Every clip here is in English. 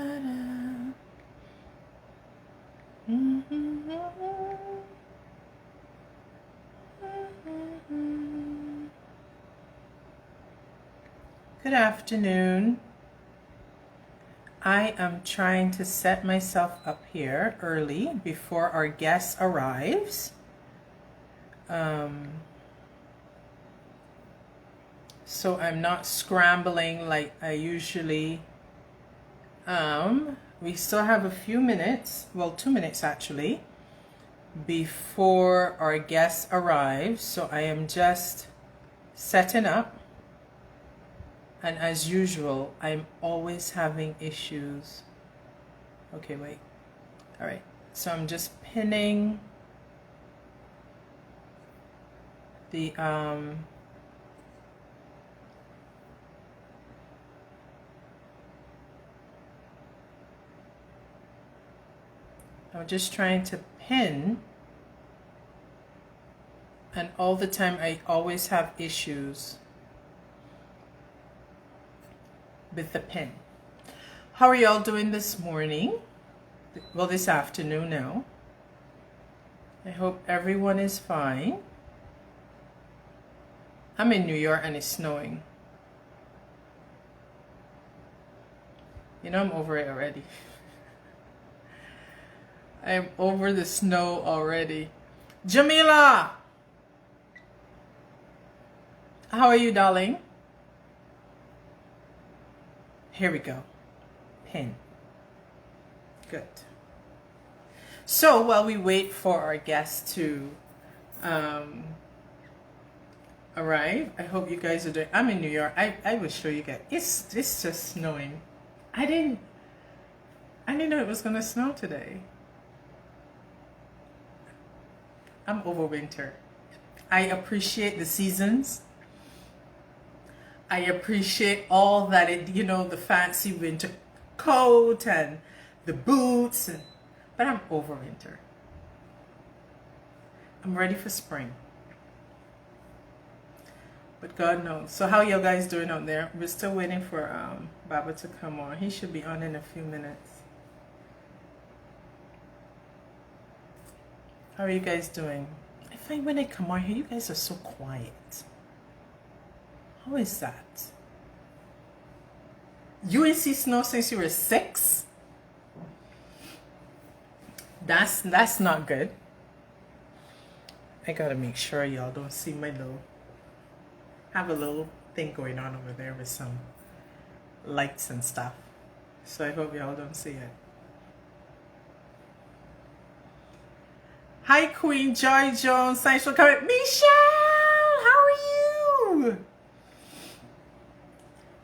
Good afternoon. I am trying to set myself up here early before our guest arrives. So I'm not scrambling like I usually am. We still have a few minutes, well, 2 minutes actually, before our guest arrives. So I am just setting up. And as usual, I'm always having issues. Okay, wait. All right. So I'm just pinning the I'm just trying to pin, and all the time I always have issues with the pin. How are y'all doing this morning? Well, this afternoon now. I hope everyone is fine. I'm in New York and it's snowing. You know, I'm over it already. I'm over the snow already. Jamila! How are you, darling? Here we go. Pin. Good. So while we wait for our guest to arrive, I hope you guys are doing. I'm in New York. I will show you guys. It's just snowing. I didn't know it was gonna snow today. I'm over winter. I appreciate the seasons. I appreciate all that the fancy winter coat and the boots, but I'm over winter. I'm ready for spring. But God knows. So how you guys doing out there? We're still waiting for Baba to come on. He should be on in a few minutes. How are you guys doing? I find when I come on here, you guys are so quiet. How is that? You ain't see snow since you were 6? That's not good. I gotta make sure y'all don't see my have a little thing going on over there with some lights and stuff. So I hope y'all don't see it. Hi, Queen Joy Jones. Thanks for coming. Michelle, how are you?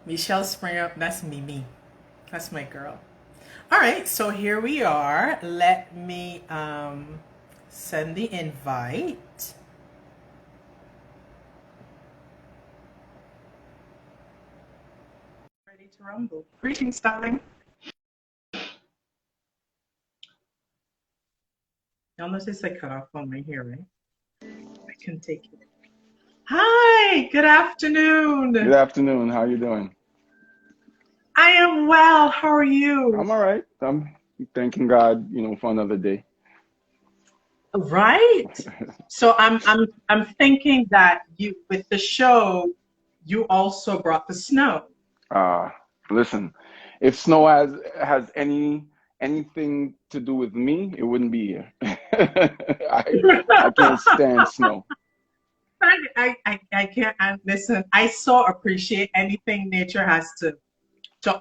Michelle Springer, that's Mimi. That's my girl. All right, so here we are. Let me send the invite. Ready to rumble. Greetings, darling. Y'all notice I cut off on my hair, right? I can take it. Hi, good afternoon. Good afternoon. How are you doing? I am well. How are you? I'm all right. I'm thanking God, for another day. Right. So I'm thinking that you, with the show, you also brought the snow. Listen, if snow has anything to do with me, it wouldn't be here. I can't stand snow. I can't listen. I so appreciate anything nature has to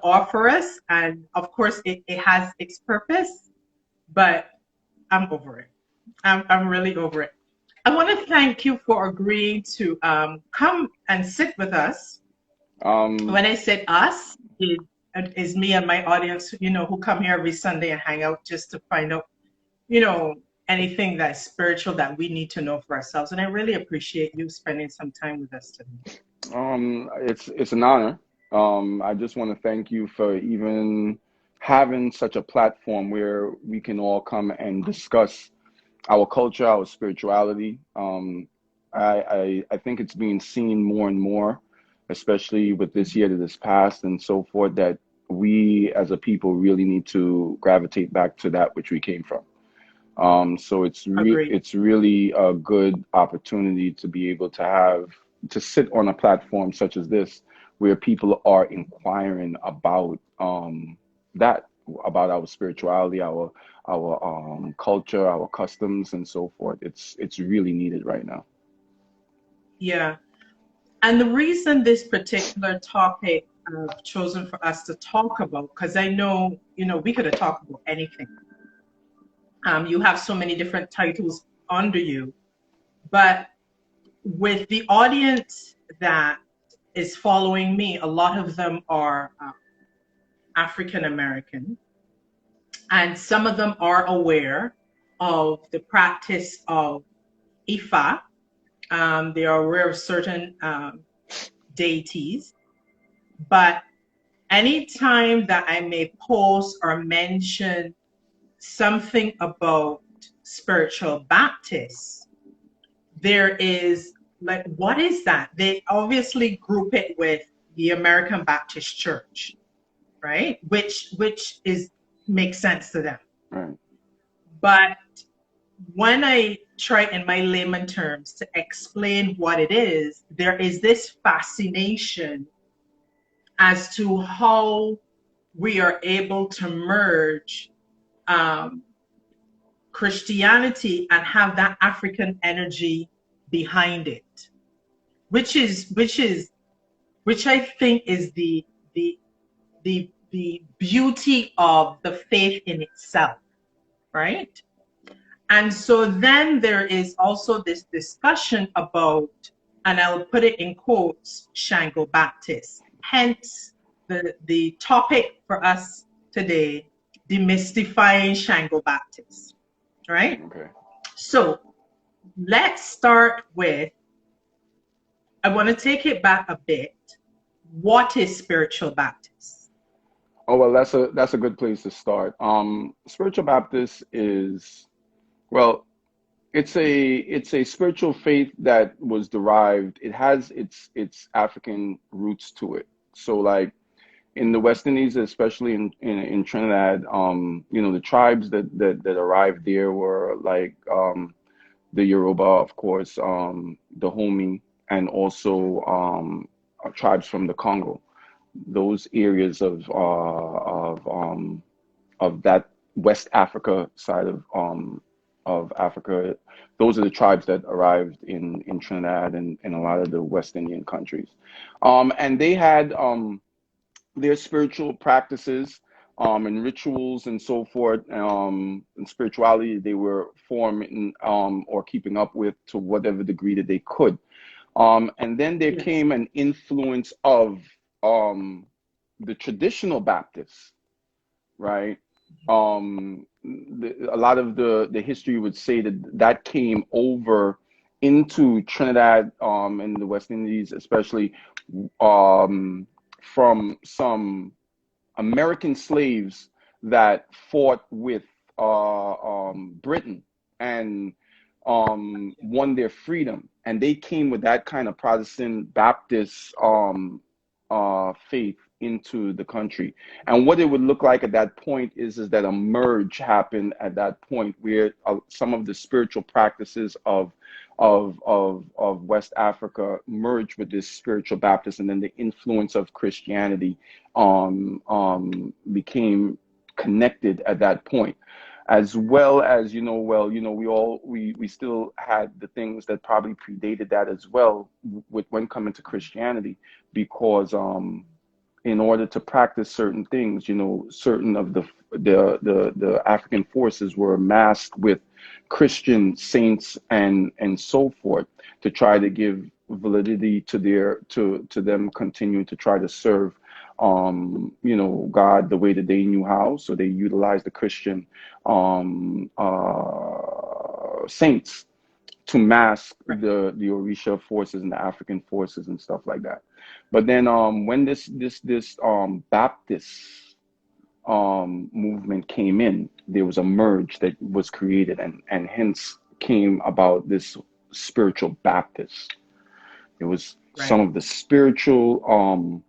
offer us, and of course it has its purpose, but I'm over it. I'm really over it. I want to thank you for agreeing to come and sit with us. When I said us, it is me and my audience, who come here every Sunday and hang out just to find out, anything that's spiritual that we need to know for ourselves. And I really appreciate you spending some time with us today. It's an honor. I just want to thank you for even having such a platform where we can all come and discuss our culture, our spirituality. I think it's being seen more and more, especially with this year that has passed and so forth, that we as a people really need to gravitate back to that which we came from. So Agree. it's really a good opportunity to be able to to sit on a platform such as this, where people are inquiring about that, about our spirituality, our culture, our customs, and so forth. It's really needed right now. Yeah. And the reason this particular topic I've chosen for us to talk about, because I know, we could have talked about anything. You have so many different titles under you, but with the audience that is following me, a lot of them are African American, and some of them are aware of the practice of Ifa. They are aware of certain deities, but anytime that I may post or mention something about spiritual Baptists, there is like, what is that? They obviously group it with the American Baptist Church, right? Which is makes sense to them. Right. But when I try in my layman terms to explain what it is, there is this fascination as to how we are able to merge Christianity and have that African energy behind it, which I think is the beauty of the faith in itself, right? And so then there is also this discussion about, and I'll put it in quotes, Shango Baptist. Hence the topic for us today, demystifying Shango Baptist, right? Okay. So let's start with, I want to take it back a bit. What is spiritual Baptist? Oh well, that's a good place to start. Spiritual Baptist is, well, it's a spiritual faith that was derived. It has its African roots to it. So like in the West Indies, especially in Trinidad, the tribes that arrived there were like the Yoruba, of course, the Homi, and also tribes from the Congo. Those areas of that West Africa side of Africa, those are the tribes that arrived in Trinidad and a lot of the West Indian countries, and they had their spiritual practices and rituals and so forth, and spirituality they were forming or keeping up with to whatever degree that they could. And then there Yes. came an influence of the traditional Baptists, right? A lot of the history would say that came over into Trinidad and the West Indies, especially um, from some American slaves that fought with Britain and won their freedom, and they came with that kind of Protestant Baptist faith into the country. And what it would look like at that point is that a merge happened at that point, where some of the spiritual practices of West Africa merged with this spiritual Baptist, and then the influence of Christianity became connected at that point. As well as, we still had the things that probably predated that as well with when coming to Christianity, because in order to practice certain things, certain of the African forces were amassed with Christian saints and so forth, to try to give validity to them continuing to try to serve God the way that they knew how. So they utilized the Christian saints to mask Right. the Orisha forces and the African forces and stuff like that. But then when this Baptist movement came in, there was a merge that was created, and hence came about this spiritual Baptist. It was some Right. of the spiritual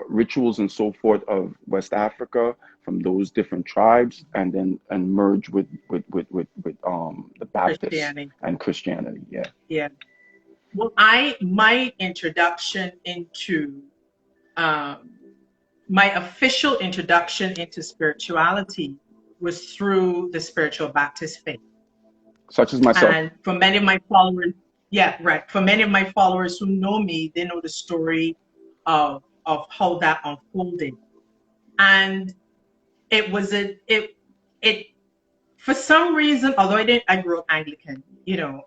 rituals and so forth of West Africa from those different tribes, and then merge with the Baptists Christianity. and Christianity. Yeah. Yeah. Well, my introduction into um, my official introduction into spirituality was through the spiritual Baptist faith. Such as myself. And for many of my followers, yeah, right. For many of my followers who know me, they know the story of how that unfolded. And it was it for some reason, although I grew up Anglican,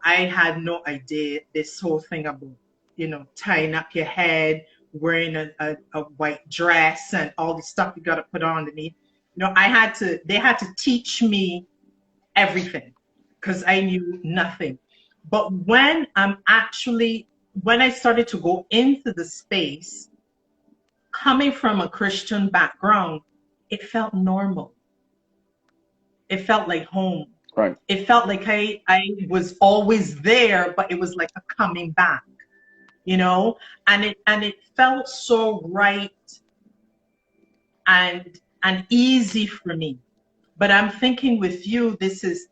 I had no idea this whole thing about, tying up your head, wearing a white dress and all the stuff you got to put on underneath. They had to teach me everything because I knew nothing. But when I started to go into the space, coming from a Christian background, it felt normal. It felt like home. Right. It felt like I was always there, but it was like a coming back, and it felt so right and easy for me. But I'm thinking with you, this is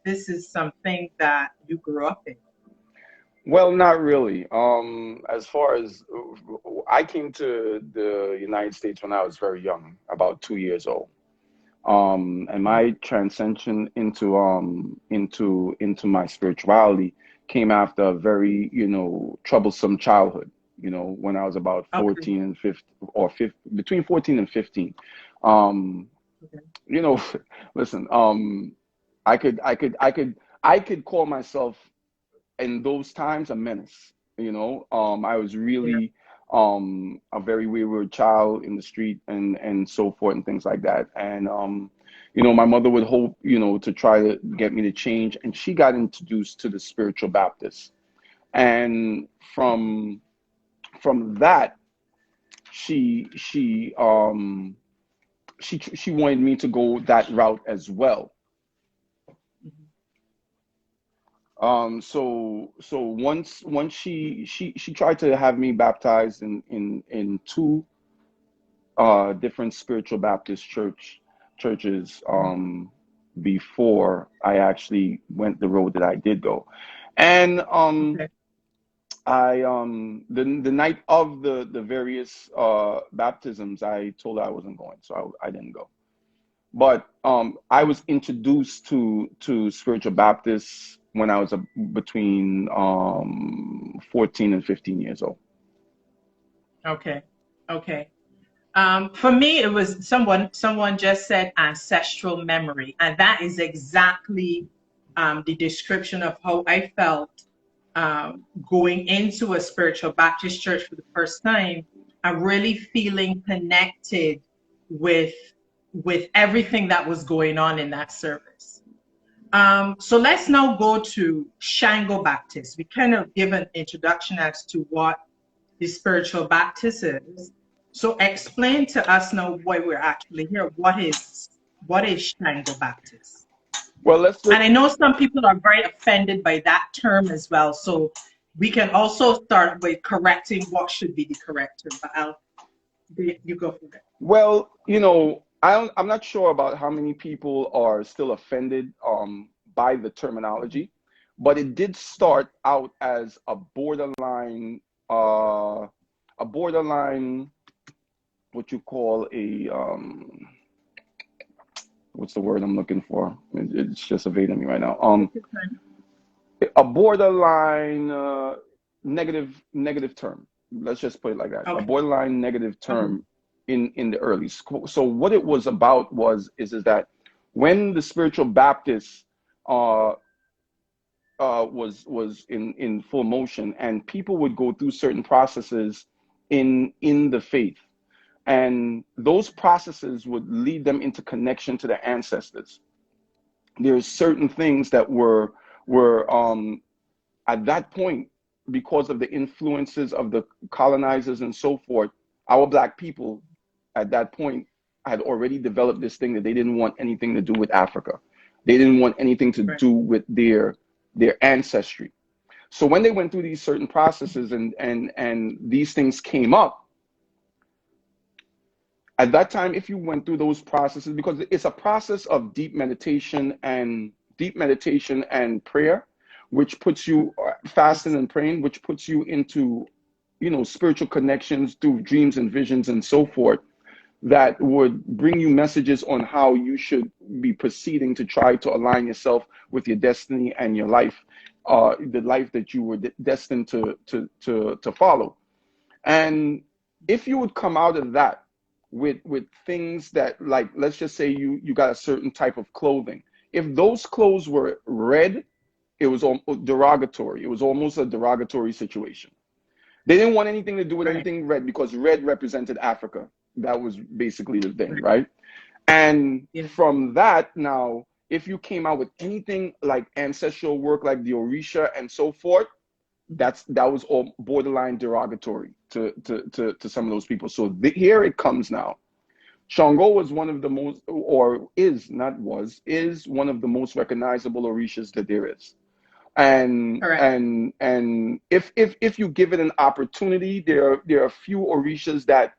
something that you grew up in. Well, not really. As far as I came to the United States when I was very young, about 2 years old. And my transcension into my spirituality came after a very, troublesome childhood, when I was about 14 and 15, or 15, between 14 and 15. Listen, I could call myself in those times a menace. I was really a very wayward child in the street and so forth and things like that. And my mother would hope, to try to get me to change, and she got introduced to the spiritual Baptist. And from that, she wanted me to go that route as well. So once she tried to have me baptized in two different spiritual Baptist churches before I actually went the road that I did go. And I the night of the various baptisms, I told her I wasn't going, so I didn't go. But I was introduced to spiritual Baptists when I was between 14 and 15 years old. Okay. For me, it was someone just said ancestral memory, and that is exactly the description of how I felt going into a spiritual Baptist church for the first time, and really feeling connected with everything that was going on in that service. So let's now go to Shango Baptist. We kind of give an introduction as to what the spiritual Baptist is. So explain to us now why we're actually here. What is Shango Baptist? Well, and I know some people are very offended by that term as well. So we can also start with correcting what should be the correct term. But you go for it. Well, I'm not sure about how many people are still offended by the terminology, but it did start out as a borderline, what you call what's the word I'm looking for? It's just evading me right now. A borderline negative term. Let's just put it like that. Okay. A borderline negative term in the early school. So what it was about is that when the spiritual Baptist was in full motion, and people would go through certain processes in the faith, and those processes would lead them into connection to their ancestors. There's certain things that were at that point, because of the influences of the colonizers and so forth, our Black people at that point had already developed this thing that they didn't want anything to do with Africa. They didn't want anything to do with their ancestry. So when they went through these certain processes and these things came up, At that time, if you went through those processes, because it's a process of deep meditation and prayer, which puts you fasting and praying, which puts you into, spiritual connections through dreams and visions and so forth, that would bring you messages on how you should be proceeding to try to align yourself with your destiny and your life, the life that you were destined to follow. And if you would come out of that with things that, like, let's just say you got a certain type of clothing. If those clothes were red, it was derogatory. It was almost a derogatory situation. They didn't want anything to do with anything red, because red represented Africa. That was basically the thing, right? And from that, now, if you came out with anything like ancestral work, like the Orisha and so forth, that was all borderline derogatory to some of those people. So here it comes now. Shango was one of the most, or is one of the most recognizable Orishas that there is. And if you give it an opportunity, there are a few Orishas that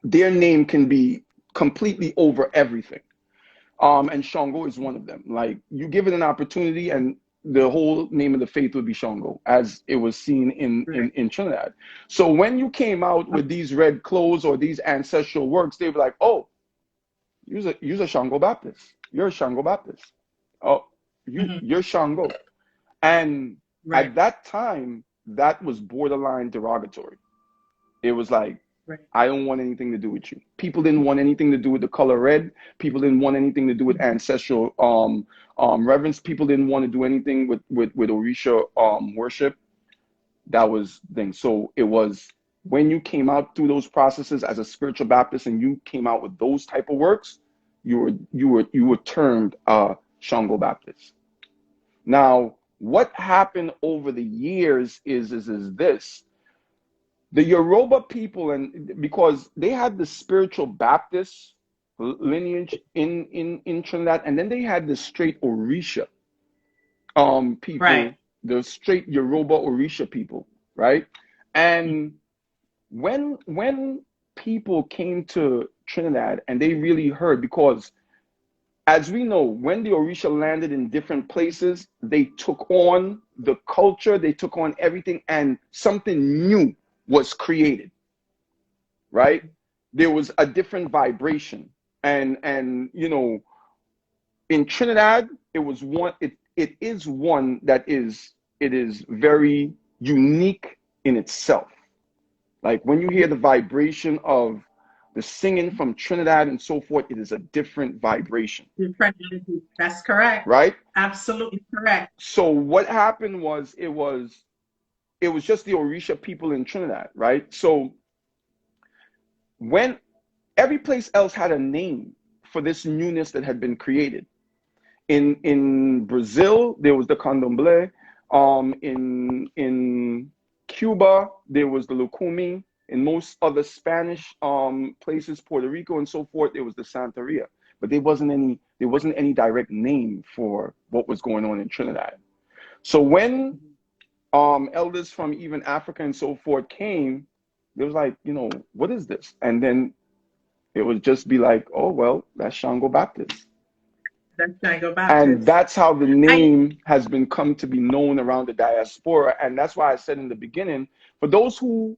their name can be completely over everything. And Shango is one of them. Like, you give it an opportunity and the whole name of the faith would be Shango, as it was seen in Trinidad. So when you came out with these red clothes or these ancestral works, they were like, oh, you're a Shango Baptist. You're a Shango Baptist. Oh, you're Shango. And at that time, that was borderline derogatory. It was like, I don't want anything to do with you. People didn't want anything to do with the color red. People didn't want anything to do with ancestral reverence. People didn't want to do anything with Orisha worship. That was the thing. So it was, when you came out through those processes as a spiritual Baptist and you came out with those type of works, you were termed Shango Baptist. Now, what happened over the years is this. The Yoruba people, and because they had the spiritual Baptist lineage in Trinidad, and then they had the straight Orisha people, the straight Yoruba Orisha people, right? And when people came to Trinidad and they really heard, because as we know, when the Orisha landed in different places, they took on the culture, they took on everything, and something new was created, right? There was a different vibration, and in Trinidad, it is one that is very unique in itself. Like, when you hear the vibration of the singing from Trinidad and so forth, it is a different vibration. That's correct. Right? Absolutely correct. So what happened was, it was just the Orisha people in Trinidad, right? So when every place else had a name for this newness that had been created. In Brazil, there was the candomblé. In Cuba, there was the lucumi. In most other Spanish places, Puerto Rico and so forth, there was the Santeria. But there wasn't any direct name for what was going on in Trinidad. So when elders from even Africa and so forth came, they was like, what is this? And then it would just be like, oh, well, that's Shango Baptist. That's Shango Baptist. And that's how the name has been come to be known around the diaspora. And that's why I said in the beginning, for those who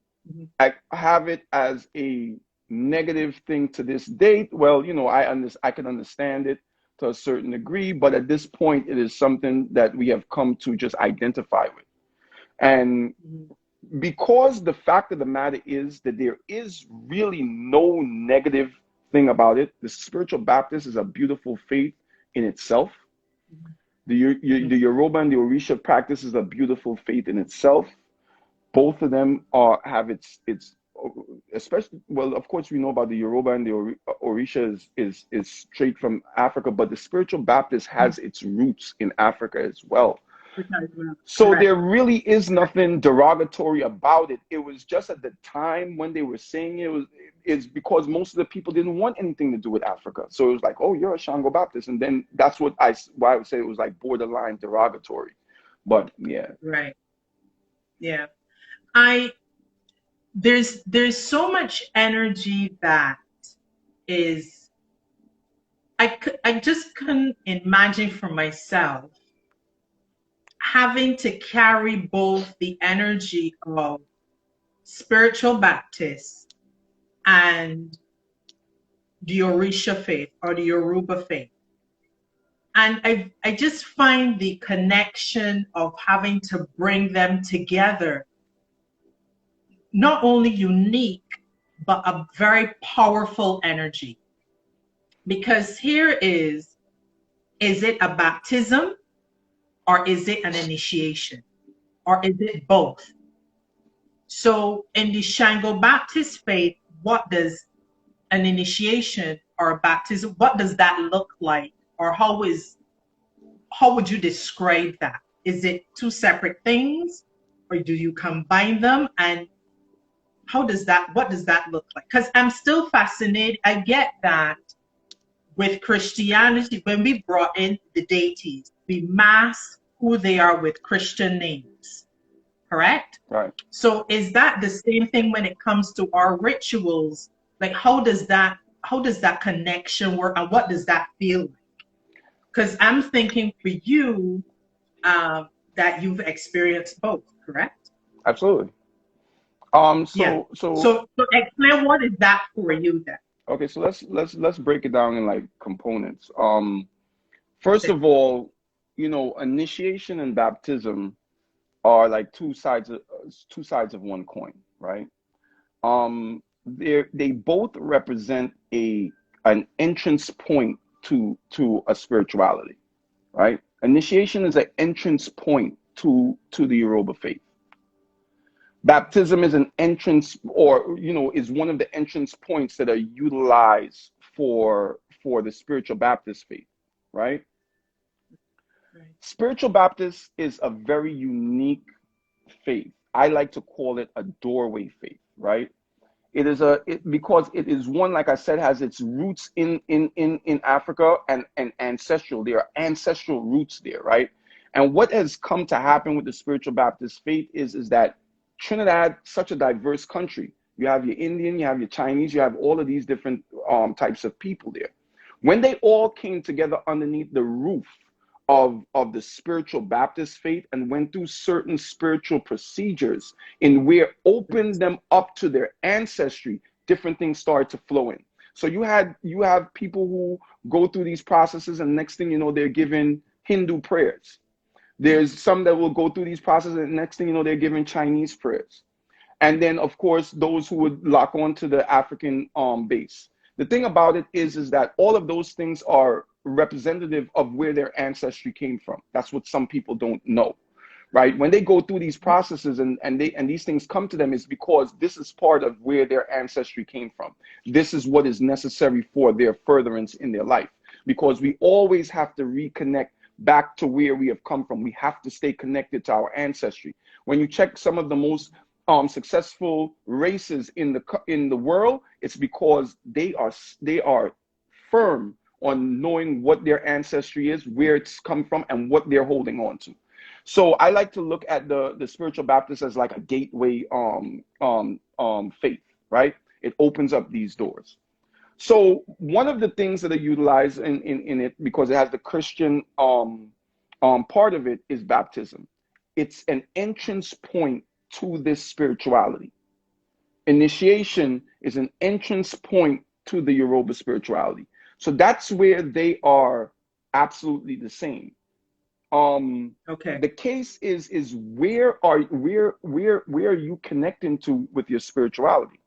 have it as a negative thing to this date, well, I can understand it to a certain degree, but at this point, it is something that we have come to just identify with. And because the fact of the matter is that there is really no negative thing about it, the spiritual Baptist is a beautiful faith in itself. The Yoruba and the Orisha practice is a beautiful faith in itself. Both of them have its especially, well, of course we know about the Yoruba and the Orisha is straight from Africa, but the spiritual Baptist has its roots in Africa as well. So there really is nothing derogatory about it. It was just at the time when they were saying it's because most of the people didn't want anything to do with Africa. So it was like, oh, you're a Shango Baptist. And then that's why I would say it was like borderline derogatory. But yeah. Right. Yeah. There's so much energy that is I just couldn't imagine for myself having to carry both the energy of spiritual Baptist and the Orisha faith or the Yoruba faith. And I just find the connection of having to bring them together not only unique, but a very powerful energy. Because here is it a baptism or is it an initiation? Or is it both? So in the Shango Baptist faith, what does an initiation or a baptism, what does that look like? Or how would you describe that? Is it two separate things or do you combine them? And what does that look like? Because I'm still fascinated. I get that with Christianity, when we brought in the deities, we mask who they are with Christian names, correct? Right. So is that the same thing when it comes to our rituals? Like how does that connection work and what does that feel like? Because I'm thinking for you that you've experienced both, correct? Absolutely. Yeah. So So explain what is that for you then? okay, so let's break it down in like components. First Okay. of all, initiation and baptism are like two sides of one coin, right? They both represent an entrance point to a spirituality, right? Initiation is an entrance point to the Yoruba faith. Baptism is an entrance, or is one of the entrance points that are utilized for the spiritual Baptist faith, right? Right. Spiritual Baptist is a very unique faith. I like to call it a doorway faith, right? It is because it is one, like I said, has its roots in Africa and ancestral. There are ancestral roots there, right? And what has come to happen with the spiritual Baptist faith is that Trinidad, such a diverse country. You have your Indian, you have your Chinese, you have all of these different types of people there. When they all came together underneath the roof of the spiritual Baptist faith and went through certain spiritual procedures in where opened them up to their ancestry, different things started to flow in. So you have people who go through these processes and next thing you know, they're given Hindu prayers. There's some that will go through these processes and next thing you know, they're given Chinese prayers. And then of course, those who would lock on to the African base. The thing about it is that all of those things are representative of where their ancestry came from. That's what some people don't know, right? When they go through these processes and these things come to them is because this is part of where their ancestry came from. This is what is necessary for their furtherance in their life, because we always have to reconnect back to where we have come from. We have to stay connected to our ancestry. When you check some of the most successful races in the world, it's because they are firm on knowing what their ancestry is, where it's come from, and what they're holding on to. So I like to look at the spiritual Baptist as like a gateway faith, right? It opens up these doors. So one of the things that are utilized in it, because it has the Christian part of it, is baptism. It's an entrance point to this spirituality. Initiation is an entrance point to the Yoruba spirituality. So that's where they are absolutely the same. Okay. The case is where are you connecting to with your spirituality?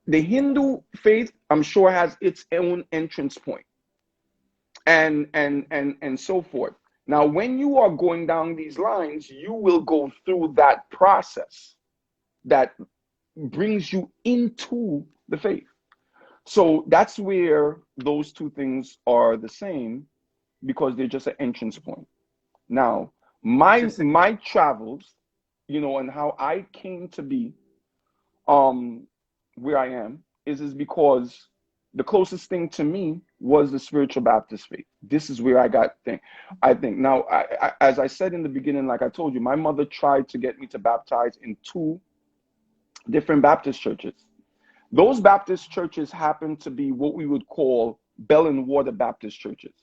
The Hindu faith, I'm sure, has its own entrance point, and so forth. Now, when you are going down these lines, you will go through that process that brings you into the faith. So that's where those two things are the same, because they're just an entrance point. Now, my travels, and how I came to be where I am is because the closest thing to me was the spiritual Baptist faith. This is where I got things. I think now, as I said in the beginning, like I told you, my mother tried to get me to baptize in 2 different Baptist churches. Those Baptist churches happen to be what we would call Bell and Water Baptist churches,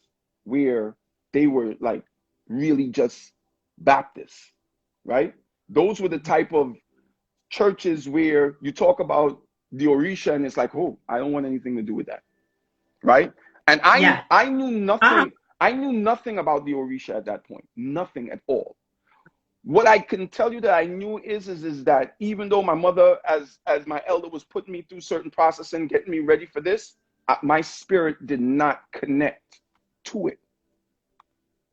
where they were like really just Baptists, right? Those were the type of churches where you talk about the Orisha and it's like, oh, I don't want anything to do with that, right? And Yeah. I knew Uh-huh. nothing. I knew nothing about the Orisha at that point, nothing at all. What I can tell you that I knew is that even though my mother, as my elder, was putting me through certain process and getting me ready for this, my spirit did not connect to it,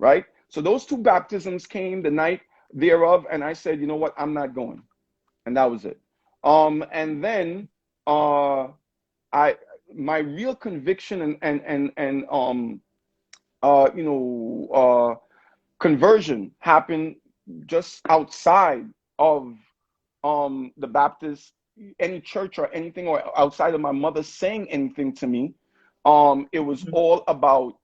right? So those two baptisms came the night thereof, and I said, you know what, I'm not going, and that was it. And then I my real conviction and conversion happened just outside of the Baptist, any church or anything, or outside of my mother saying anything to me. It was all about,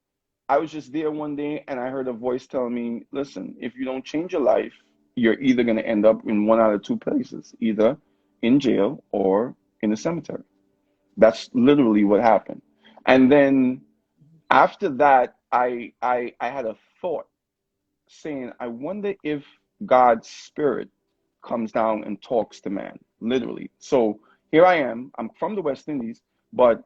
I was just there one day and I heard a voice telling me, listen, if you don't change your life, you're either going to end up in one out of two places, either in jail or in a cemetery. That's literally what happened. And then after that, I had a thought saying, I wonder if God's spirit comes down and talks to man, literally. So here I am. I'm from the West Indies, but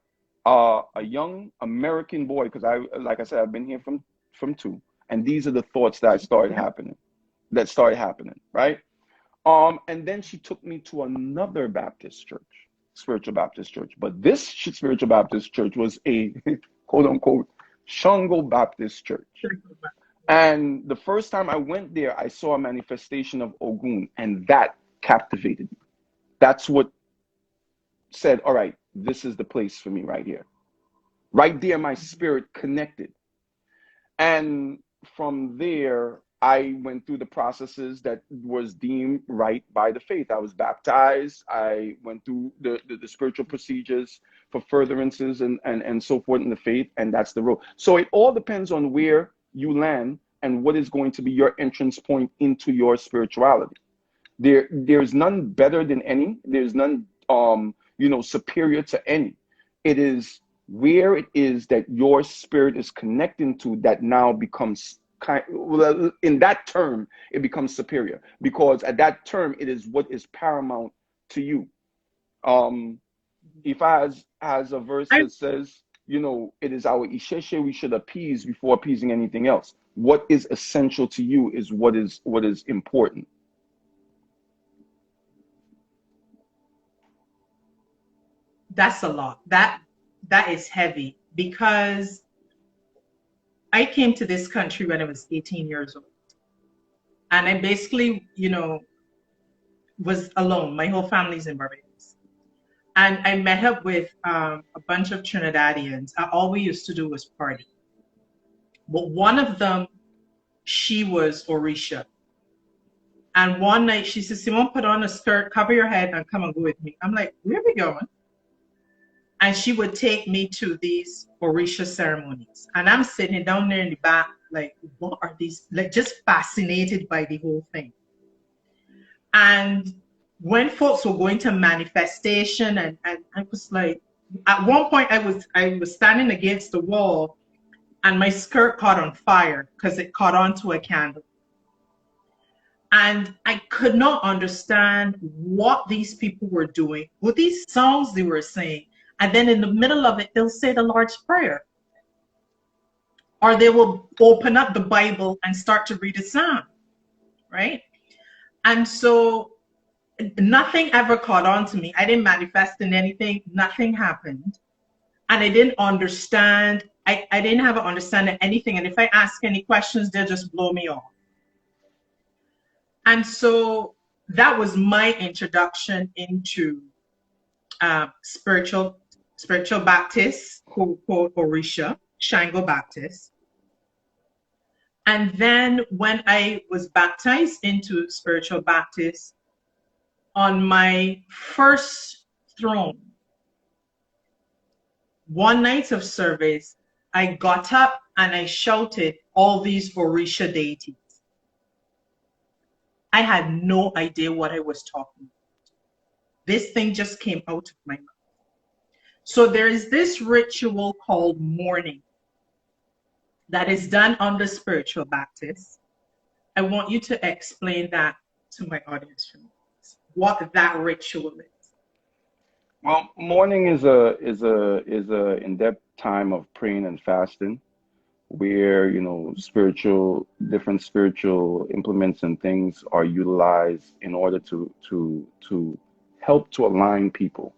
a young American boy, because like I said, I've been here from two, and these are the thoughts that started happening, right? And then she took me to another Baptist church, spiritual Baptist church, but this spiritual Baptist church was a quote unquote Shango Baptist church. And the first time I went there, I saw a manifestation of Ogun, and that captivated me. That's what said, all right, this is the place for me right here. Right there, my spirit connected. And from there, I went through the processes that was deemed right by the faith. I was baptized. I went through the spiritual procedures for furtherances and so forth in the faith, and that's the road. So it all depends on where you land and what is going to be your entrance point into your spirituality. There's none better than any. There's none superior to any. It is where it is that your spirit is connecting to that now becomes in that term it becomes superior, because at that term it is what is paramount to you. If has a verse that says, it is our isheshe we should appease before appeasing anything else. What is essential to you is what is important. That's a lot. That is heavy, because I came to this country when I was 18 years old. And I basically, was alone. My whole family's in Barbados. And I met up with a bunch of Trinidadians. All we used to do was party. But one of them, she was Orisha. And one night she said, Simone, put on a skirt, cover your head, and come and go with me. I'm like, where are we going? And she would take me to these Orisha ceremonies. And I'm sitting down there in the back, like, what are these? Like, just fascinated by the whole thing. And when folks were going to manifestation, and I was like, at one point I was standing against the wall, and my skirt caught on fire because it caught onto a candle. And I could not understand what these people were doing, what these songs they were saying. And then in the middle of it, they'll say the Lord's Prayer. Or they will open up the Bible and start to read a psalm, right? And so nothing ever caught on to me. I didn't manifest in anything. Nothing happened. And I didn't understand. I didn't have an understanding of anything. And if I ask any questions, they'll just blow me off. And so that was my introduction into spiritual Baptist, quote, Orisha, Shango Baptist. And then when I was baptized into spiritual Baptist, on my first throne, one night of service, I got up and I shouted all these Orisha deities. I had no idea what I was talking about. This thing just came out of my mouth. So there is this ritual called mourning that is done on the spiritual Baptist. I want you to explain that to my audience for me, what that ritual is. Well, morning is a in-depth time of praying and fasting, where different spiritual implements and things are utilized in order to help to align people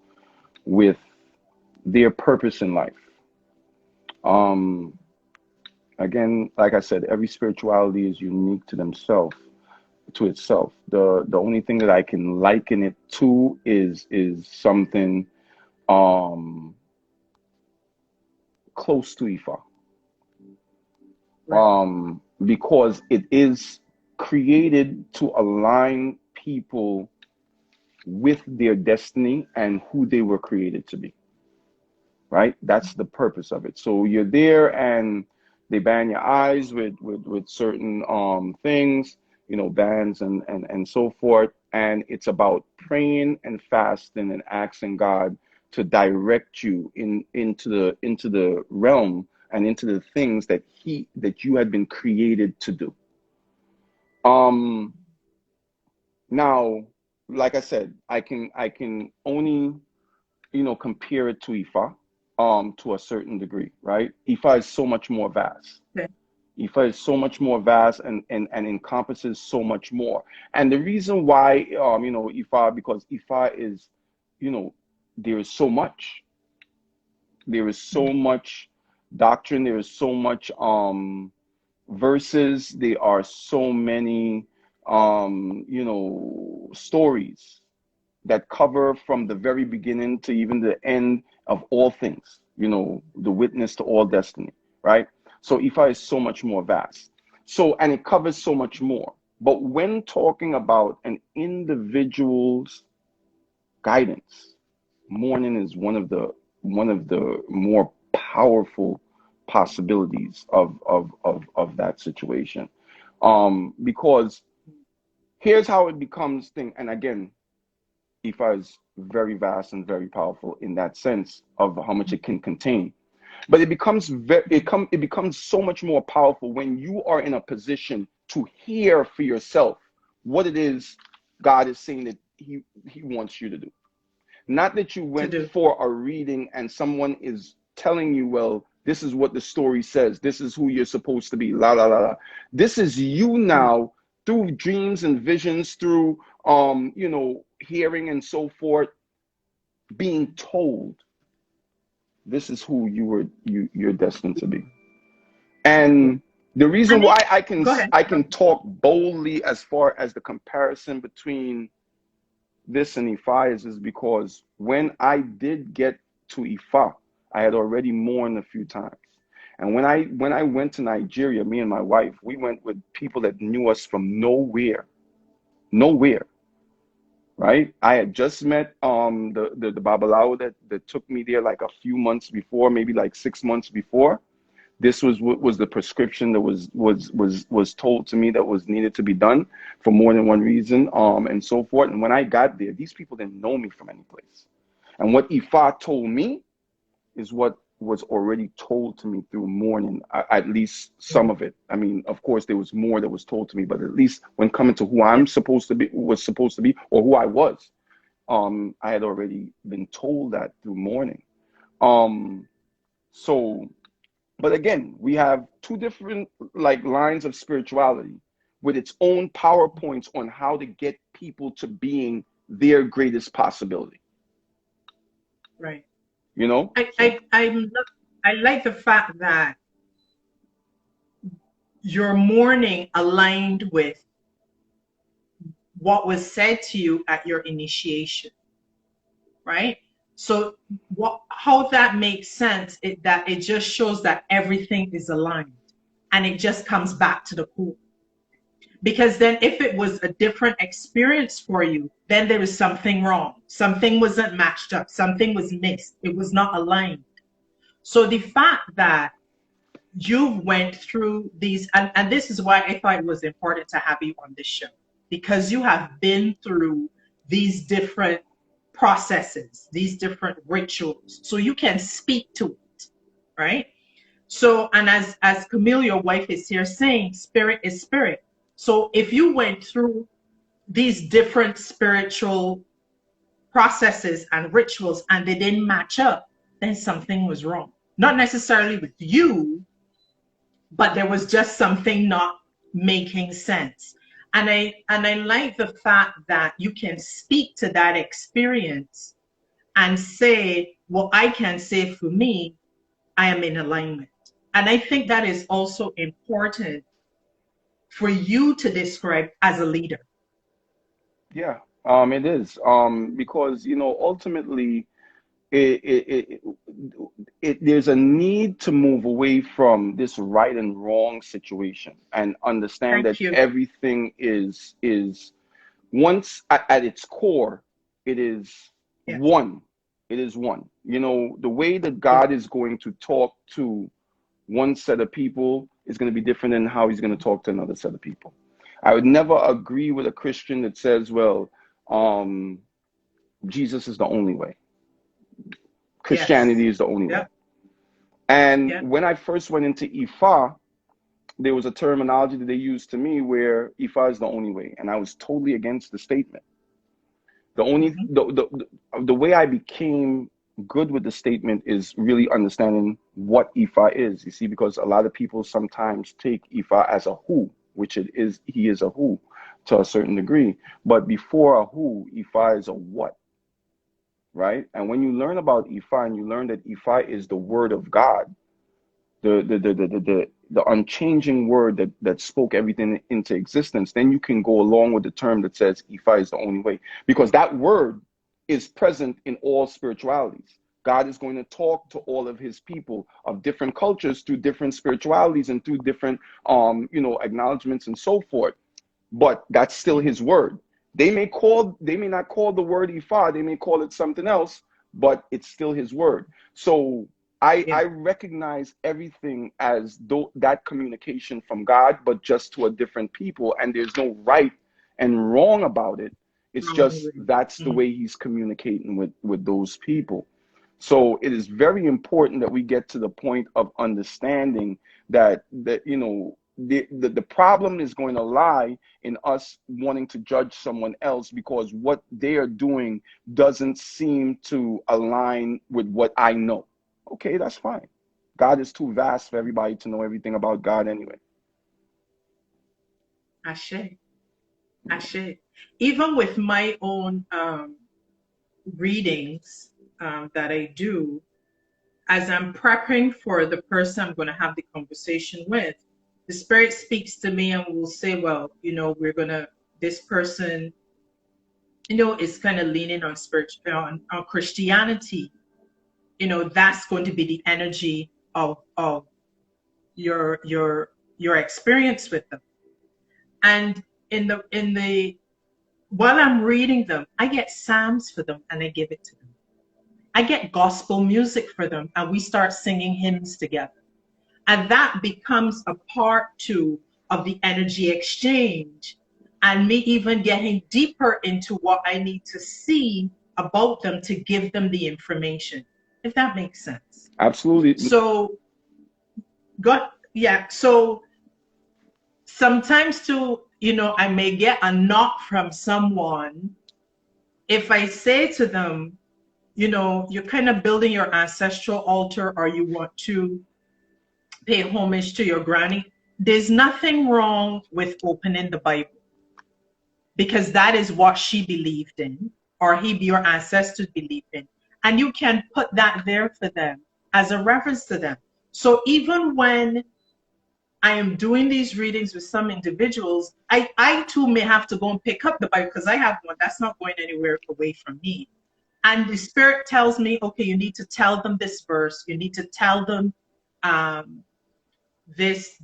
with their purpose in life. Um, Again, like I said, every spirituality is unique to itself. The only thing that I can liken it to is something um close to Ifa. Right. Because it is created to align people with their destiny and who they were created to be. Right? That's the purpose of it. So you're there and they ban your eyes with certain things, bans and so forth. And it's about praying and fasting and asking God to direct you into the realm and into the things that you had been created to do. Um Now, like I said, I can only compare it to Ifa, to a certain degree, right? Ifa is so much more vast. Okay. Ifa is so much more vast and encompasses so much more. And the reason why, Ifa, because Ifa is, you know, there is so much. There is so much doctrine. There is so much verses. There are so many stories that cover from the very beginning to even the end of all things, the witness to all destiny, right? So Ifa is so much more vast. So, and it covers so much more. But when talking about an individual's guidance, mourning is one of the more powerful possibilities of that situation. Because here's how it becomes thing, and again, Ifa is very vast and very powerful in that sense of how much it can contain. But it becomes so much more powerful when you are in a position to hear for yourself what it is God is saying that He wants you to do. Not that you To went do. for a reading and someone is telling you, well, this is what the story says. This is who you're supposed to be. La la la la. This is you now through dreams and visions, through hearing and so forth, being told this is who you're destined to be. And the reason And why it, I can go ahead. I can talk boldly as far as the comparison between this and Ifa is because when I did get to Ifa, I had already mourned a few times. And when I went to Nigeria, me and my wife, we went with people that knew us from nowhere. Nowhere. Right? I had just met the Babalawo that took me there like a few months before, maybe like 6 months before. This was what was the prescription that was told to me that was needed to be done for more than one reason, and so forth. And when I got there, these people didn't know me from any place. And what Ifa told me is what was already told to me through mourning, at least some of it. I mean, of course, there was more that was told to me, but at least when coming to who Yeah. I'm supposed to be, or who I was, I had already been told that through mourning. Um, so, but again, we have two different like lines of spirituality with its own PowerPoints on how to get people to being their greatest possibility. Right. You know, I so. I I love, I like the fact that your mourning aligned with what was said to you at your initiation, right? So what how that makes sense is that it just shows that everything is aligned and it just comes back to the core. Because then if it was a different experience for you, then there is something wrong. Something wasn't matched up, something was missed, it was not aligned. So the fact that you went through these, and this is why I thought it was important to have you on this show, because you have been through these different processes, these different rituals, so you can speak to it, right? So, and as Camille, your wife, is here saying, spirit is spirit. So if you went through these different spiritual processes and rituals and they didn't match up, then something was wrong. Not necessarily with you, but there was just something not making sense. And I like the fact that you can speak to that experience and say, well, I can say for me, I am in alignment. And I think that is also important for you to describe as a leader. Yeah, it is. Because, you know, ultimately, it, it, it, there's a need to move away from this right and wrong situation and understand that Thank you. everything is once at its core, it is Yes. one. It is one. You know, the way that Yes. God is going to talk to one set of people is going to be different than how he's going to talk to another set of people. I would never agree with a Christian that says, well, Jesus is the only way. Christianity Yes. is the only way. Yep. And Yep. when I first went into Ifa, there was a terminology that they used to me where Ifa is the only way. And I was totally against the statement. The way I became good with the statement is really understanding what Ifa is. You see, because a lot of people sometimes take Ifa as a who, which it is, he is a who to a certain degree. But before a who, Ifa is a what, right? And when you learn about Ifa and you learn that Ifa is the word of God, the unchanging word that spoke everything into existence, then you can go along with the term that says Ifa is the only way, because that word is present in all spiritualities. God is going to talk to all of his people of different cultures through different spiritualities and through different acknowledgments and so forth. But that's still his word. They may not call the word Ifa, they may call it something else, but it's still his word. So I recognize everything as that communication from God, but just to a different people, and there's no right and wrong about it. It's just that's the way he's communicating with those people. So it is very important that we get to the point of understanding that the problem is going to lie in us wanting to judge someone else because what they are doing doesn't seem to align with what I know. Okay, that's fine. God is too vast for everybody to know everything about God anyway. Ashe. Ashe. Even with my own readings that I do, as I'm prepping for the person I'm going to have the conversation with, the spirit speaks to me and will say, well, this person, is kind of leaning on on Christianity. That's going to be the energy of your experience with them. And while I'm reading them, I get psalms for them and I give it to them. I get gospel music for them and we start singing hymns together. And that becomes a part too of the energy exchange and me even getting deeper into what I need to see about them to give them the information, if that makes sense. Absolutely. So, so sometimes too, I may get a knock from someone if I say to them, you're kind of building your ancestral altar or you want to pay homage to your granny. There's nothing wrong with opening the Bible because that is what she believed in or your ancestors believed in. And you can put that there for them as a reference to them. So even when I am doing these readings with some individuals, I too may have to go and pick up the Bible because I have one that's not going anywhere away from me. And the spirit tells me, okay, you need to tell them this verse. You need to tell them this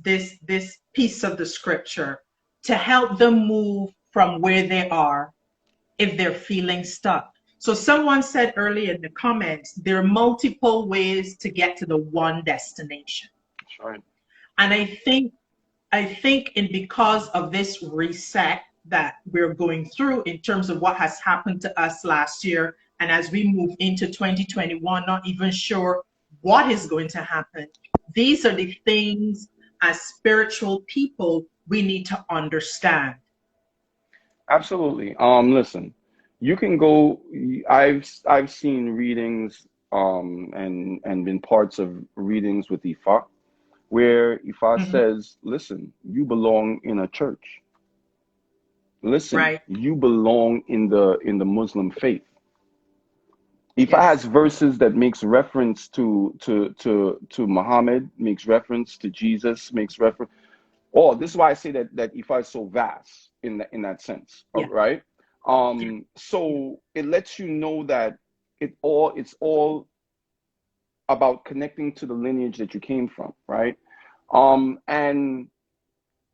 piece of the scripture to help them move from where they are if they're feeling stuck. So someone said earlier in the comments, there are multiple ways to get to the one destination. That's right. And I think because of this reset that we're going through in terms of what has happened to us last year And as we move into 2021, not even sure what is going to happen, these are the things as spiritual people we need to understand. Absolutely. Listen, you can go. I've seen readings and been parts of readings with Ifa, where Ifa says, "Listen, you belong in a church. Listen, Right. you belong in the Muslim faith." Ifa Yes. has verses that makes reference to Muhammad, makes reference to Jesus, makes reference. Oh, this is why I say that Ifa is so vast in that sense, Yeah. right? Yeah. So it lets you know that it's all about connecting to the lineage that you came from, right? And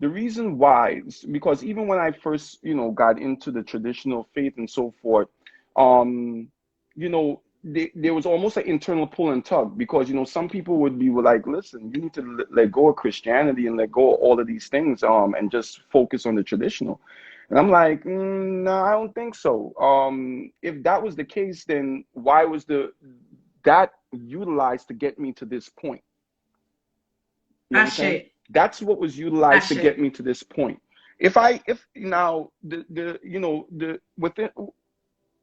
the reason why is because even when I first, got into the traditional faith and so forth, there was almost an internal pull and tug because, some people would be like, listen, you need to let go of Christianity and let go of all of these things, and just focus on the traditional. And I'm like, no, I don't think so. If that was the case, then why was that utilized to get me to this point? You understand? Ashe. That's what was utilized to Ashe. get me to this point. If now within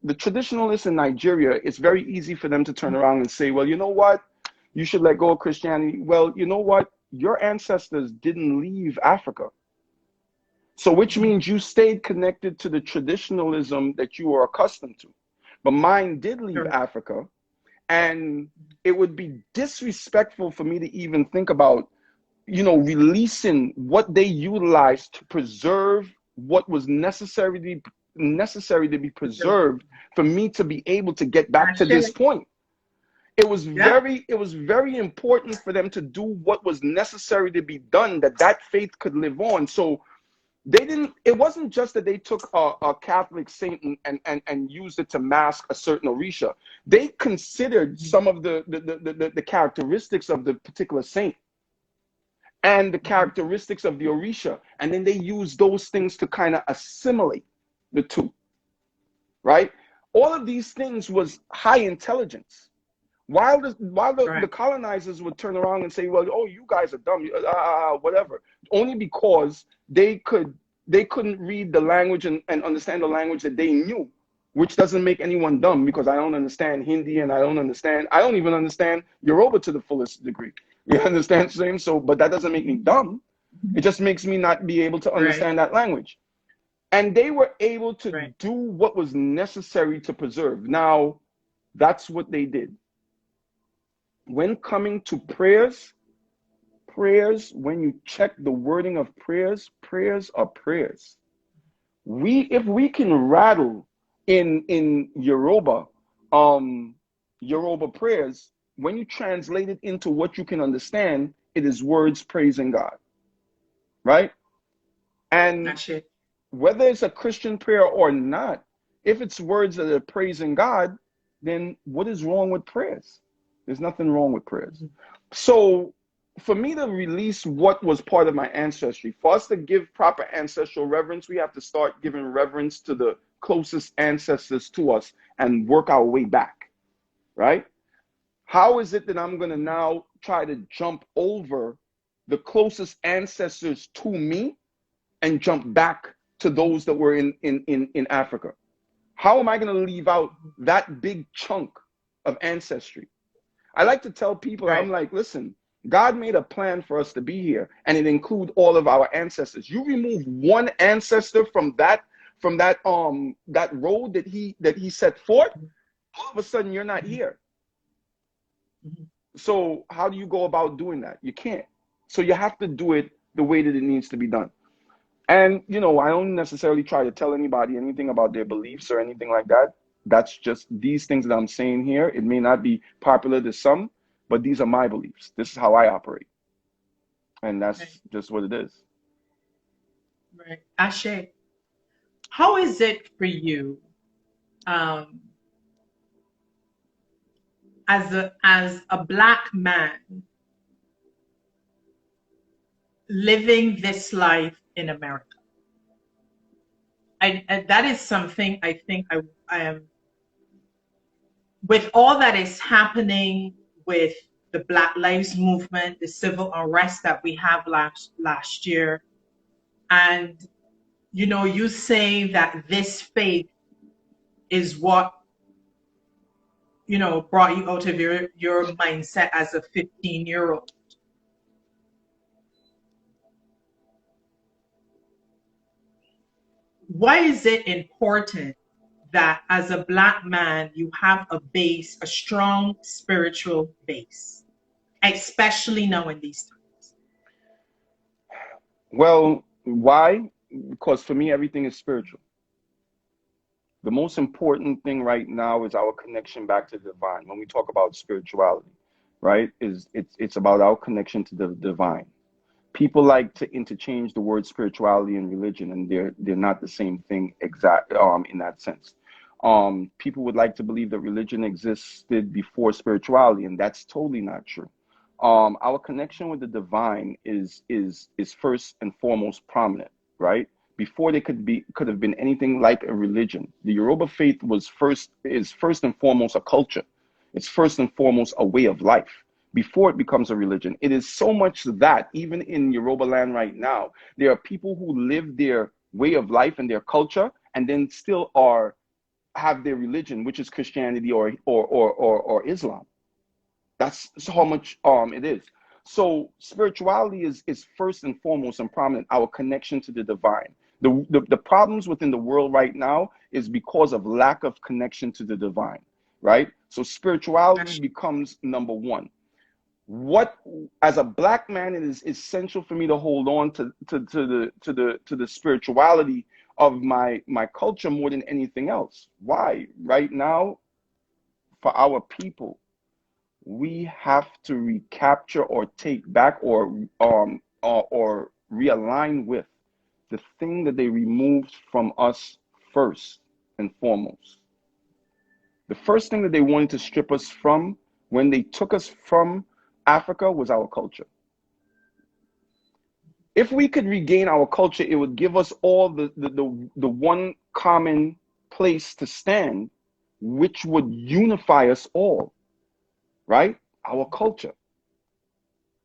the traditionalists in Nigeria, it's very easy for them to turn around and say, well, you know what? You should let go of Christianity. Well, you know what? Your ancestors didn't leave Africa. So which means you stayed connected to the traditionalism that you were accustomed to. But mine did leave Sure. Africa. And it would be disrespectful for me to even think about releasing what they utilized to preserve what was necessary to be preserved for me to be able to get back to this point. It was very important for them to do what was necessary to be done, that faith could live on. So it wasn't just that they took a Catholic saint and used it to mask a certain Orisha. They considered some of the characteristics of the particular saint and the characteristics of the Orisha. And then they use those things to kind of assimilate the two, right? All of these things was high intelligence. While the colonizers would turn around and say, well, oh, you guys are dumb, whatever. Only because they couldn't read the language and understand the language that they knew, which doesn't make anyone dumb because I don't understand Hindi and I don't even understand Yoruba to the fullest degree. You understand what I'm saying? So, but that doesn't make me dumb. It just makes me not be able to understand that language. And they were able to do what was necessary to preserve. Now, that's what they did. When coming to prayers, when you check the wording of prayers are prayers. If we can rattle in Yoruba, Yoruba prayers, when you translate it into what you can understand, it is words praising God, right? And whether it's a Christian prayer or not, if it's words that are praising God, then what is wrong with prayers? There's nothing wrong with prayers. So for me to release what was part of my ancestry, for us to give proper ancestral reverence, we have to start giving reverence to the closest ancestors to us and work our way back, right? How is it that I'm going to now try to jump over the closest ancestors to me and jump back to those that were in Africa? How am I going to leave out that big chunk of ancestry? I like to tell people, I'm like, listen, God made a plan for us to be here, and it includes all of our ancestors. You remove one ancestor from that road that he set forth, all of a sudden you're not here. So how do you go about doing that? You can't. So you have to do it the way that it needs to be done. And, I don't necessarily try to tell anybody anything about their beliefs or anything like that. That's just these things that I'm saying here. It may not be popular to some, but these are my beliefs. This is how I operate. And that's just what it is. Right. Ashe, how is it for you as a Black man living this life in America? And that is something I think I am with all that is happening with the Black Lives Movement, the civil unrest that we have last year, and you say that this faith is what brought you out of your mindset as a 15-year-old. Why is it important that as a Black man you have a strong spiritual base, especially now in these times? Well, why? Because for me, everything is spiritual. The most important thing right now is our connection back to the divine. When we talk about spirituality, right, it's about our connection to the divine. People like to interchange the word spirituality and religion, and they're not the same thing in that sense. People would like to believe that religion existed before spirituality, and that's totally not true. Our connection with the divine is first and foremost prominent, right? Before they could have been anything like a religion. The Yoruba faith is first and foremost a culture. It's first and foremost a way of life before it becomes a religion. It is so much that even in Yoruba land right now, there are people who live their way of life and their culture and then still have their religion, which is Christianity or Islam. That's how much it is. So spirituality is first and foremost and prominent, our connection to the divine. The problems within the world right now is because of lack of connection to the divine, right? So spirituality becomes number one. What, as a Black man, it is essential for me to hold on to the spirituality of my culture more than anything else. Why? Right now, for our people, we have to recapture or take back or realign with the thing that they removed from us first and foremost. The first thing that they wanted to strip us from when they took us from Africa was our culture. If we could regain our culture, it would give us all the one common place to stand, which would unify us all, right? Our culture.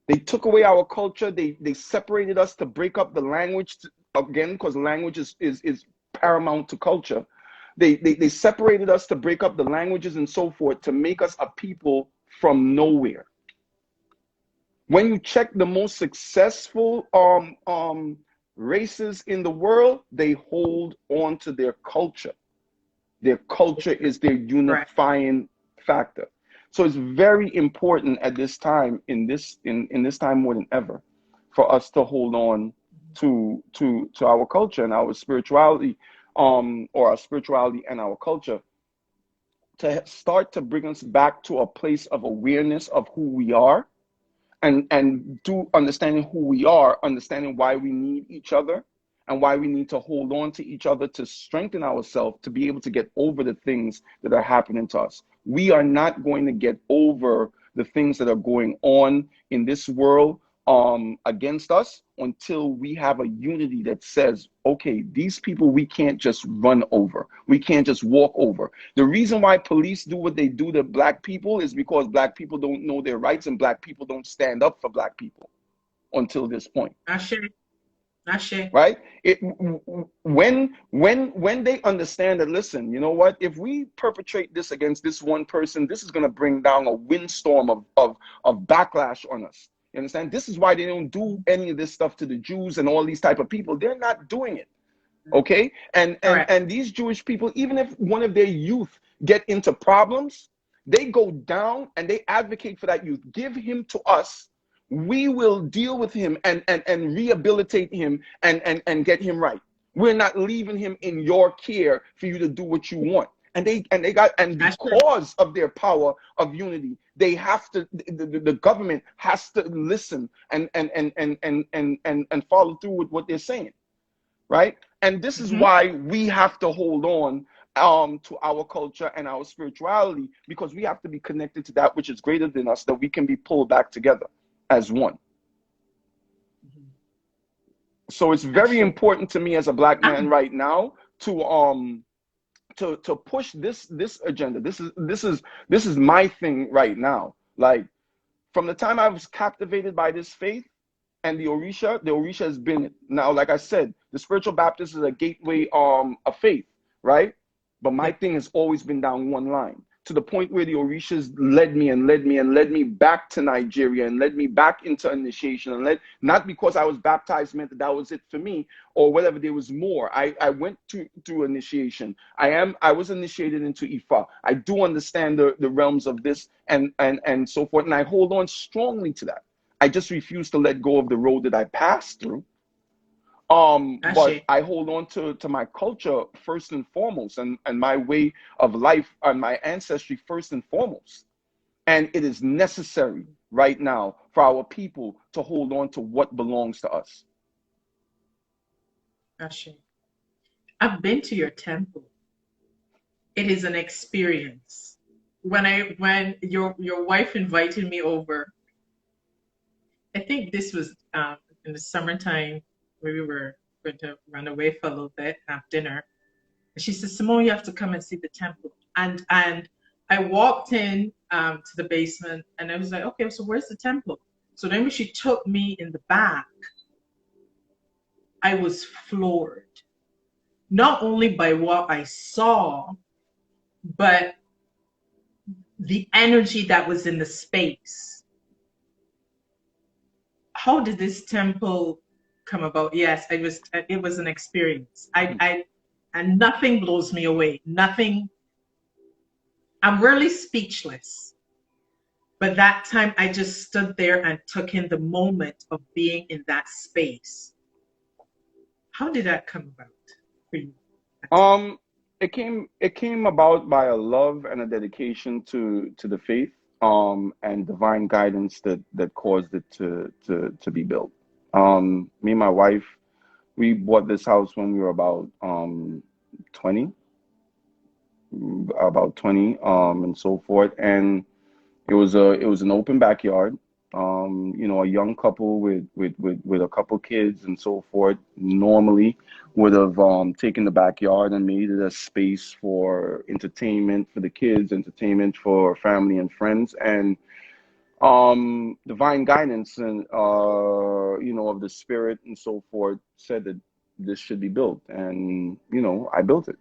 They took away our culture. They separated us to break up the language again, because language is paramount to culture. They separated us to break up the languages and so forth to make us a people from nowhere. When you check the most successful races in the world, they hold on to their culture. Their culture is their unifying factor. So it's very important at this time, in this time more than ever, for us to hold on to our culture and our spirituality, or our spirituality and our culture, to start to bring us back to a place of awareness of who we are, and to understanding who we are, understanding why we need each other and why we need to hold on to each other to strengthen ourselves, to be able to get over the things that are happening to us. We are not going to get over the things that are going on in this world against us until we have a unity that says, okay, these people we can't just run over. We can't just walk over. The reason why police do what they do to Black people is because Black people don't know their rights and Black people don't stand up for Black people until this point. Right? When they understand that, listen, you know what, if we perpetrate this against this one person, this is going to bring down a windstorm of backlash on us. You understand? This is why they don't do any of this stuff to the Jews and all these type of people. They're not doing it. Okay? And these Jewish people, even if one of their youth get into problems, they go down and they advocate for that youth. Give him to us. We will deal with him and rehabilitate him and get him right. We're not leaving him in your care for you to do what you want. And because of their power of unity, they have to. The government has to listen and follow through with what they're saying, right? And this is why we have to hold on to our culture and our spirituality, because we have to be connected to that which is greater than us, that we can be pulled back together as one. So it's very important to me as a Black man right now to to push this agenda. This is my thing right now. Like, from the time I was captivated by this faith and the Orisha has been, now, like I said, the spiritual Baptist is a gateway of faith, right? But my Yeah. thing has always been down one line, to the point where the Orishas led me back to Nigeria and led me back into initiation, and not because I was baptized meant that was it for me or whatever. There was more. I went through initiation. I was initiated into Ifa. I do understand the realms of this and so forth, and I hold on strongly to that. I just refuse to let go of the road that I passed through. But Ashe. I hold on to my culture first and foremost, and my way of life and my ancestry first and foremost. And it is necessary right now for our people to hold on to what belongs to us. Ashe. I've been to your temple. It is an experience. When your wife invited me over, I think this was in the summertime, where we were going to run away for a little bit, have dinner. And she said, Simone, you have to come and see the temple. And I walked in to the basement, and I was like, okay, so where's the temple? So then when she took me in the back, I was floored. Not only by what I saw, but the energy that was in the space. How did this temple come about? Yes, it was an experience. And nothing blows me away. Nothing. I'm really speechless. But that time I just stood there and took in the moment of being in that space. How did that come about for you? Um, it came about by a love and a dedication to the faith, and divine guidance that caused it to be built. Me and my wife, we bought this house when we were about 20, and so forth. And it was an open backyard. A young couple with a couple kids and so forth normally would have taken the backyard and made it a space for entertainment for the kids, entertainment for family and friends, and divine guidance and of the spirit and so forth said that this should be built, and I built it.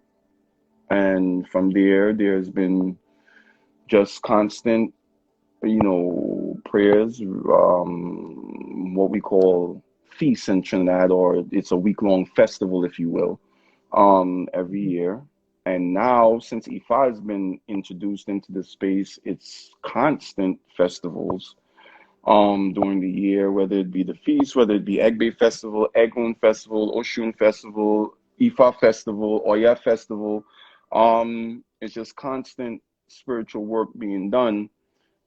And from there, there's been just constant prayers, what we call feasts in Trinidad, or it's a week-long festival, if you will, every year. And now, since Ifa has been introduced into the space, it's constant festivals during the year, whether it be the feast, whether it be Egbe Festival, Egun Festival, Oshun Festival, Ifa Festival, Oya Festival. It's just constant spiritual work being done.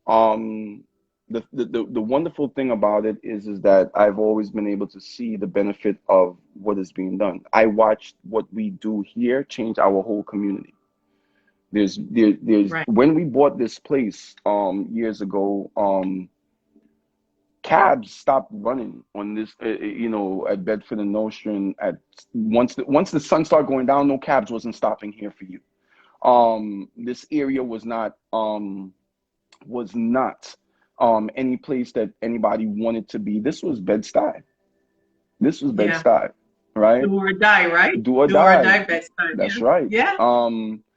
um the wonderful thing about it is that I've always been able to see the benefit of what is being done. I watched what we do here change our whole community. There's Right. when we bought this place years ago, cabs stopped running on this, at Bedford and Nostrand. At once the sun started going down, no cabs wasn't stopping here for you. This area was not any place that anybody wanted to be. This was Bed-Stuy. This was Yeah. Bed-Stuy, right? Do or die, right? Do or Do or die. die best time. That's Yeah. right. Yeah.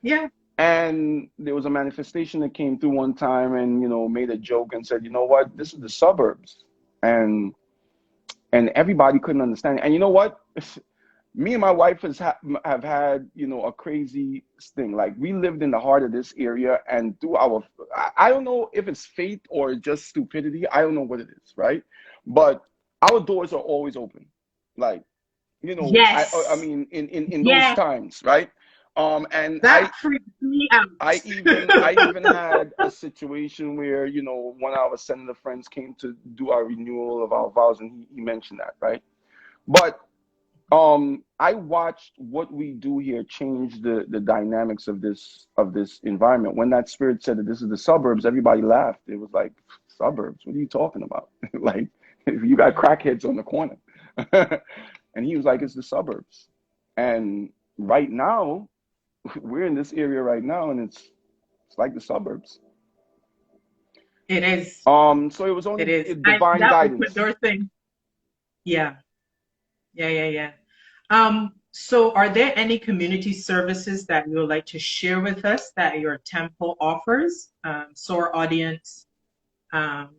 Yeah. And there was a manifestation that came through one time and, made a joke and said, you know what, this is the suburbs. And everybody couldn't understand it. And you know what? Me and my wife have had, a crazy thing. Like, we lived in the heart of this area, and through I don't know if it's fate or just stupidity. I don't know what it is, right? But our doors are always open. Like, I Yes. mean, in those Yes. times, right? And That freaked me out. I even had a situation where, one of our senator friends came to do our renewal of our vows, and he mentioned that, right? But I watched what we do here change the dynamics of this environment. When that spirit said that this is the suburbs, everybody laughed. It was like, suburbs? What are you talking about? Like, you got crackheads on the corner. And he was like, it's the suburbs. And right now, we're in this area right now, and it's like the suburbs. It is. So it was It only is. divine That open guidance. door thing. Yeah. Yeah. So are there any community services that you would like to share with us that your temple offers? So our audience, um,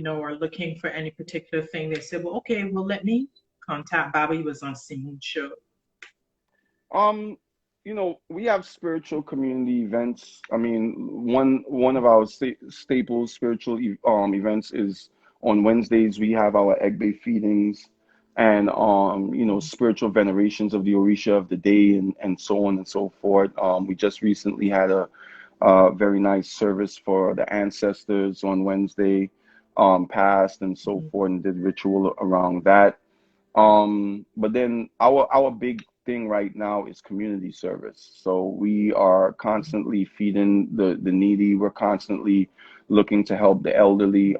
are looking for any particular thing. They say, well, okay, well, let me contact Baba. He was on Simone show. Um, we have spiritual community events. I mean, one of our staple spiritual events is on Wednesdays. We have our egg bay feedings and spiritual venerations of the Orisha of the day and so on and so forth. We just recently had a very nice service for the ancestors on Wednesday, past and so forth, and did ritual around that. But then our big thing right now is community service. So we are constantly feeding the needy. We're constantly looking to help the elderly.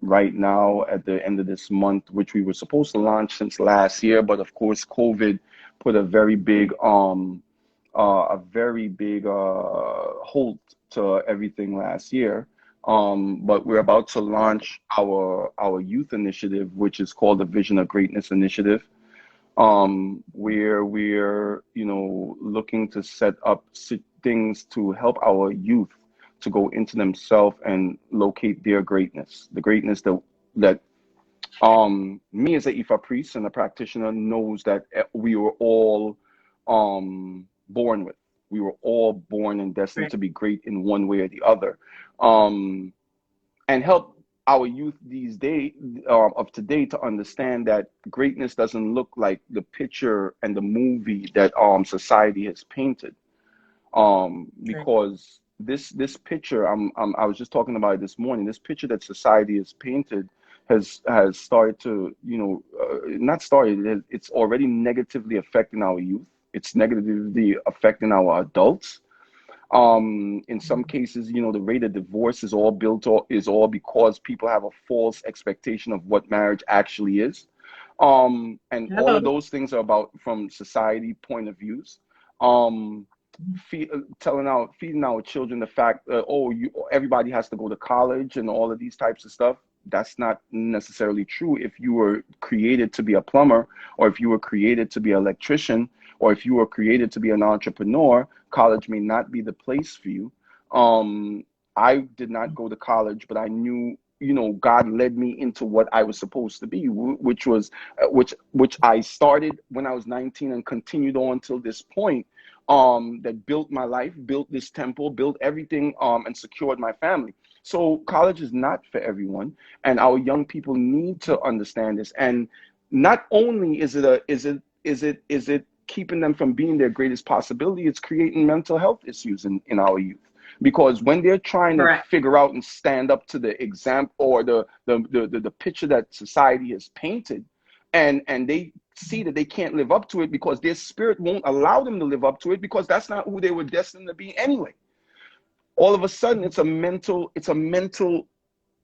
Right now at the end of this month, which we were supposed to launch since last year, but of course COVID put a very big halt to everything last year. But we're about to launch our youth initiative, which is called the Vision of Greatness Initiative, where we're looking to set up things to help our youth to go into themselves and locate their greatness, the greatness that me as a Ifa priest and a practitioner knows that we were all born with. We were all born and destined Right. to be great in one way or the other. Um, and help our youth these days of today to understand that greatness doesn't look like the picture and the movie that society has painted. Right. Because this picture I was just talking about it this morning. This picture that society has painted has started to not started. It's already negatively affecting our youth. It's negatively affecting our adults. In some cases, the rate of divorce is all because people have a false expectation of what marriage actually is. And all of Hello. those things are about from society point of views. Um, feeding our children the fact that everybody has to go to college and all of these types of stuff. That's not necessarily true. If you were created to be a plumber, or if you were created to be an electrician, or if you were created to be an entrepreneur, college may not be the place for you. I did not go to college, but I knew, God led me into what I was supposed to be, which was which I started when I was 19 and continued on till this point. That built my life, built this temple, built everything, and secured my family. So college is not for everyone, and our young people need to understand this. And not only is it keeping them from being their greatest possibility, it's creating mental health issues in our youth. Because when they're trying to Correct. figure out and stand up to the example or the picture that society has painted, and they see that they can't live up to it because their spirit won't allow them to live up to it, because that's not who they were destined to be anyway. All of a sudden it's a mental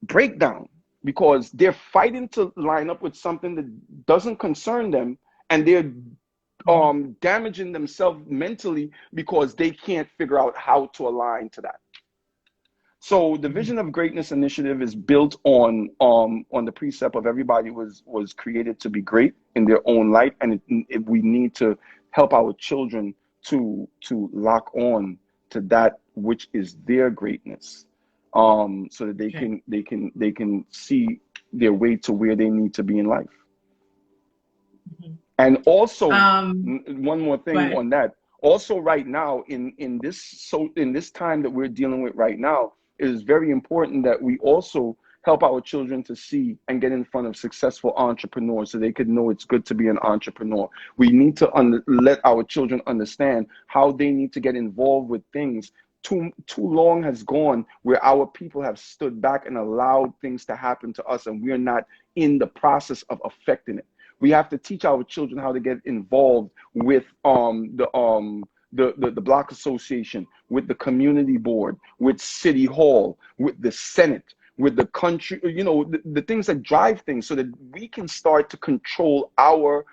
breakdown, because they're fighting to line up with something that doesn't concern them, and they're damaging themselves mentally because they can't figure out how to align to that. So the Vision of Greatness Initiative is built on the precept of everybody was created to be great in their own light, and we need to help our children to lock on to that which is their greatness, so that Okay. they can see their way to where they need to be in life. And also, Um, one more go thing ahead. on that. Also, right now, in this time that we're dealing with right now, it is very important that we also help our children to see and get in front of successful entrepreneurs, so they could know it's good to be an entrepreneur. We need to let our children understand how they need to get involved with things. Too long has gone where our people have stood back and allowed things to happen to us, and we're not in the process of affecting it. We have to teach our children how to get involved with the block association, with the community board, with city hall, with the Senate, with the country, the things that drive things, so that we can start to control our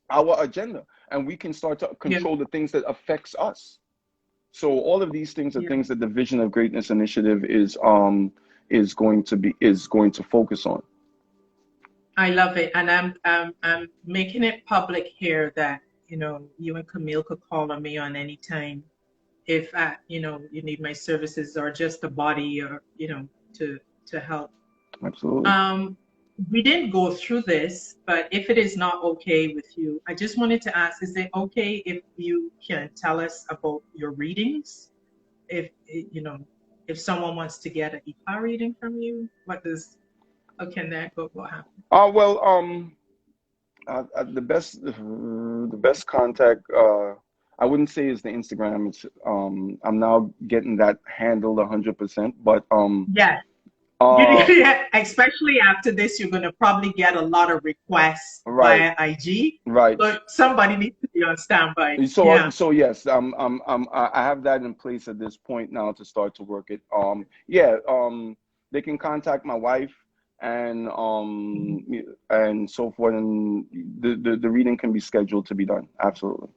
agenda. and we can start to Yeah. control the things that affects us. So all of these things are Yeah. things that the Vision of Greatness Initiative is going to focus on. I love it, and I'm making it public here that you and Camille could call on me on any time if you need my services or just a body or to help. Absolutely. Um, we didn't go through this, but if it is not okay with you, I just wanted to ask: is it okay if you can tell us about your readings? If someone wants to get an IPA reading from you, how can that go? What happens? Well, the best contact, I wouldn't say is the Instagram. It's I'm now getting that handled 100%, but Yeah. uh Yeah, especially after this, you're going to probably get a lot of requests right, via IG. right. So somebody needs to be on standby. So Yeah. so yes, I have that in place at this point now to start to work it. Yeah, they can contact my wife and Mhm. and so forth, and the reading can be scheduled to be done. Absolutely.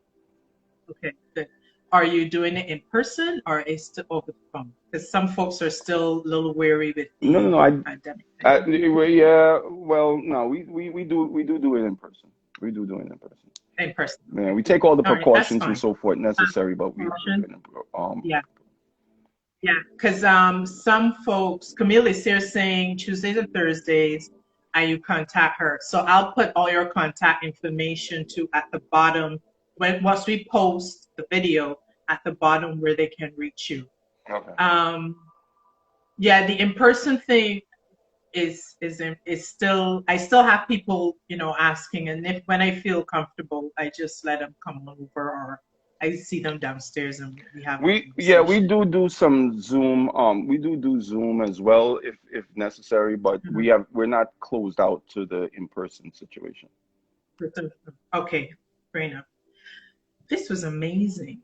Okay, good. Are you doing it in person or is it over the phone? Because some folks are still a little wary with No, no, the no. pandemic thing. Yeah. Well, no, we do it in person. We do it in person. In person. Yeah, Okay, we good. take all the All right, that's precautions and fine. so forth necessary, but we do Caution. it in Yeah. Yeah, because some folks, Camille is here saying Tuesdays and Thursdays, and you contact her. So I'll put all your contact information to at the bottom once we post the video at the bottom where they can reach you. Okay. Um, yeah, the in-person thing is still I still have people asking, and if when I feel comfortable, I just let them come over or I see them downstairs and we have a We conversation. do some Zoom. We do Zoom as well if necessary, but Mhm. we're not closed out to the in-person situation. Okay, fair enough. This was amazing.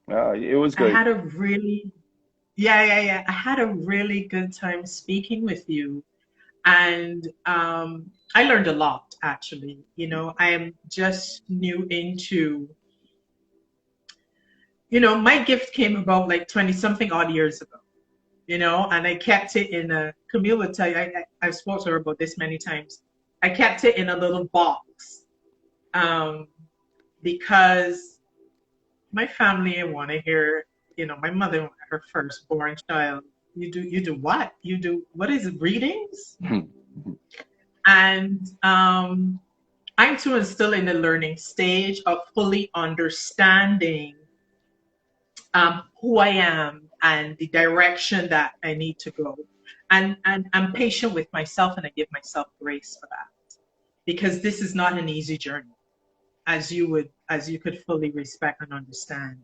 It was I good. had a really, yeah, yeah, yeah. I had a really good time speaking with you. And I learned a lot, actually. I am just new into, my gift came about like 20 something odd years ago, and I kept it in Camille would tell you, I've spoken to her about this many times. I kept it in a little box um, because my family want to hear, my mother, her firstborn child. You do what? You do what is it, readings? And I'm too still in the learning stage of fully understanding who I am and the direction that I need to go. And I'm patient with myself and I give myself grace for that because this is not an easy journey as you could fully respect and understand.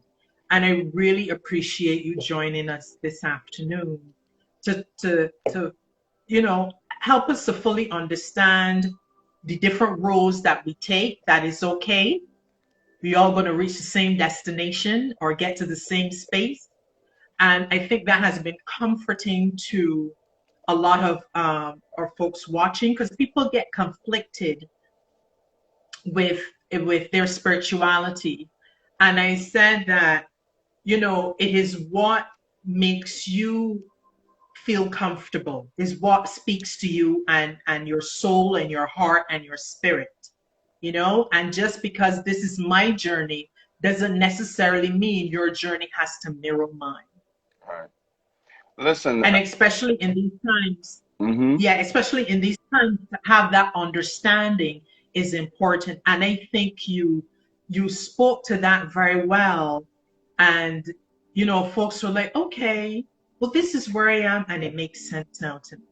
And I really appreciate you joining us this afternoon to help us to fully understand the different roads that we take. That is okay. We all going to reach the same destination or get to the same space. And I think that has been comforting to a lot of our folks watching because people get conflicted with with their spirituality. And I said that, it is what makes you feel comfortable, is what speaks to you and your soul and your heart and your spirit. And just because this is my journey doesn't necessarily mean your journey has to mirror mine. All right. Listen. And especially in these times, Mm-hmm. yeah, especially in these times, to have that understanding is important. And I think you spoke to that very well. And folks were like, okay, well, this is where I am, and it makes sense now to me.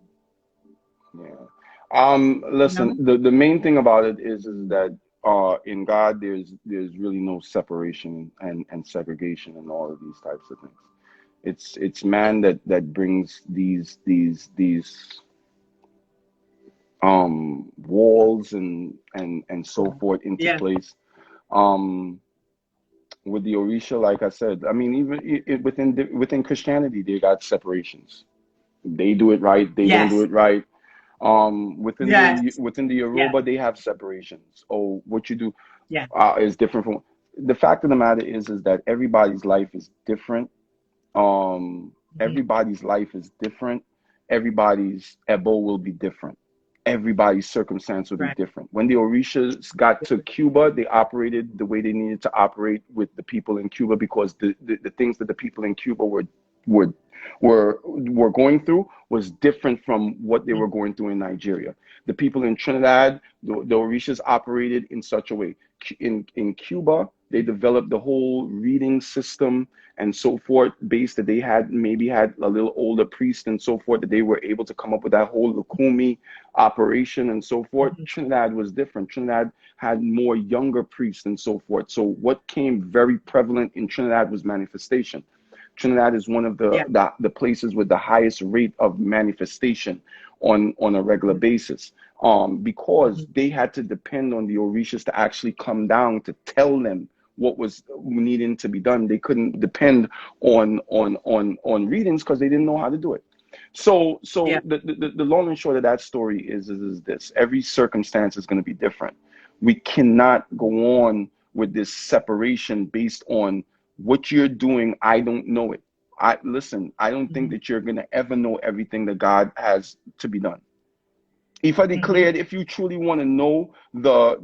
Yeah. You Listen. know? The main thing about it is that in God there's really no separation and segregation and all of these types of things. It's man that brings these walls and so forth into Yeah. place. Um, with the Orisha, like I said, I mean, even within Christianity, they got separations. They do it right, they don't do Yes. it right. Yes. Within the Yeah. Yoruba, they have separations. Oh, what you do. Yeah. is different from the fact of the matter is that everybody's life is different. Hmm. Everybody's life is different. Everybody's ebo will be different. Everybody's circumstance will be Right. different. When the Orishas got to Cuba, they operated the way they needed to operate with the people in Cuba because the things that the people in Cuba were were going through was different from what they Mhm. were going through in Nigeria. The people in Trinidad, the Orishas operated in such a way. In Cuba, they developed the whole reading system and so forth, based that they had maybe had a little older priest and so forth, that they were able to come up with that whole Lukumi operation and so forth. Mhm. Trinidad was different. Trinidad had more younger priests and so forth. So what came very prevalent in Trinidad was manifestation. Trinidad is one of Yeah. the places with the highest rate of manifestation on a regular Mhm. basis, because Mhm. they had to depend on the Orishas to actually come down to tell them what was needing to be done. They couldn't depend on readings because they didn't know how to do it. So Yeah. the long and short of that story is this: every circumstance is going to be different. We cannot go on with this separation based on what you're doing. I don't know it. I listen, I don't think Mhm. that you're gonna ever know everything that God has to be done. If I Mhm. declared, if you truly want to know the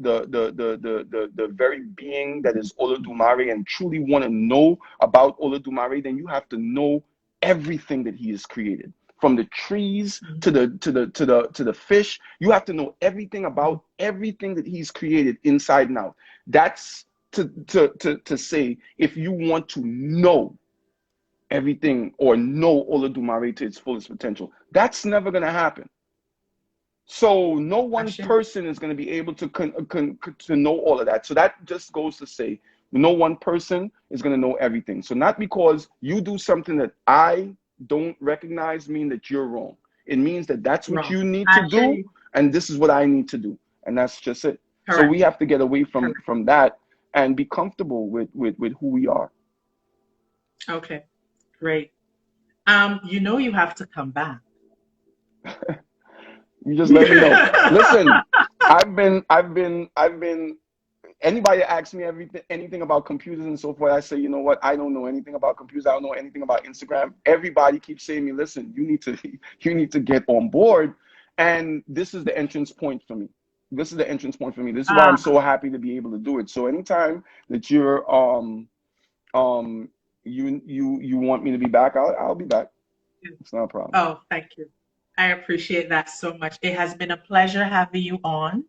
very being that is Olodumare and truly want to know about Olodumare, then you have to know everything that he has created. From the trees Mhm. to the fish, you have to know everything Mhm. about everything that he's created inside and out. That's to say, if you want to know everything or know Olodumare to its fullest potential, that's never gonna happen. So no one Ashe. person is going to be able to know all of that. So that just goes to say, no one person is going to know everything. So not because you do something that I don't recognize mean that you're wrong. It means that that's what Wrong. you need to do, Ashe. and this is what I need to do, and that's just it. So Correct. we have to get away Correct. from that and be comfortable with who we are. Okay. Great. You have to come back. You just let me know. Listen, I've been anybody asks me anything about computers and so forth, I say, you know what? I don't know anything about computers. I don't know anything about Instagram. Everybody keeps saying to me, listen, you need to you need to get on board. And this is the entrance point for me. This is the entrance point for me. This is why I'm Ah, so happy to be able to do it. So anytime that you're um you want me to be back, I'll be back. It's not a problem. oh, thank you. I appreciate that so much. It has been a pleasure having you on.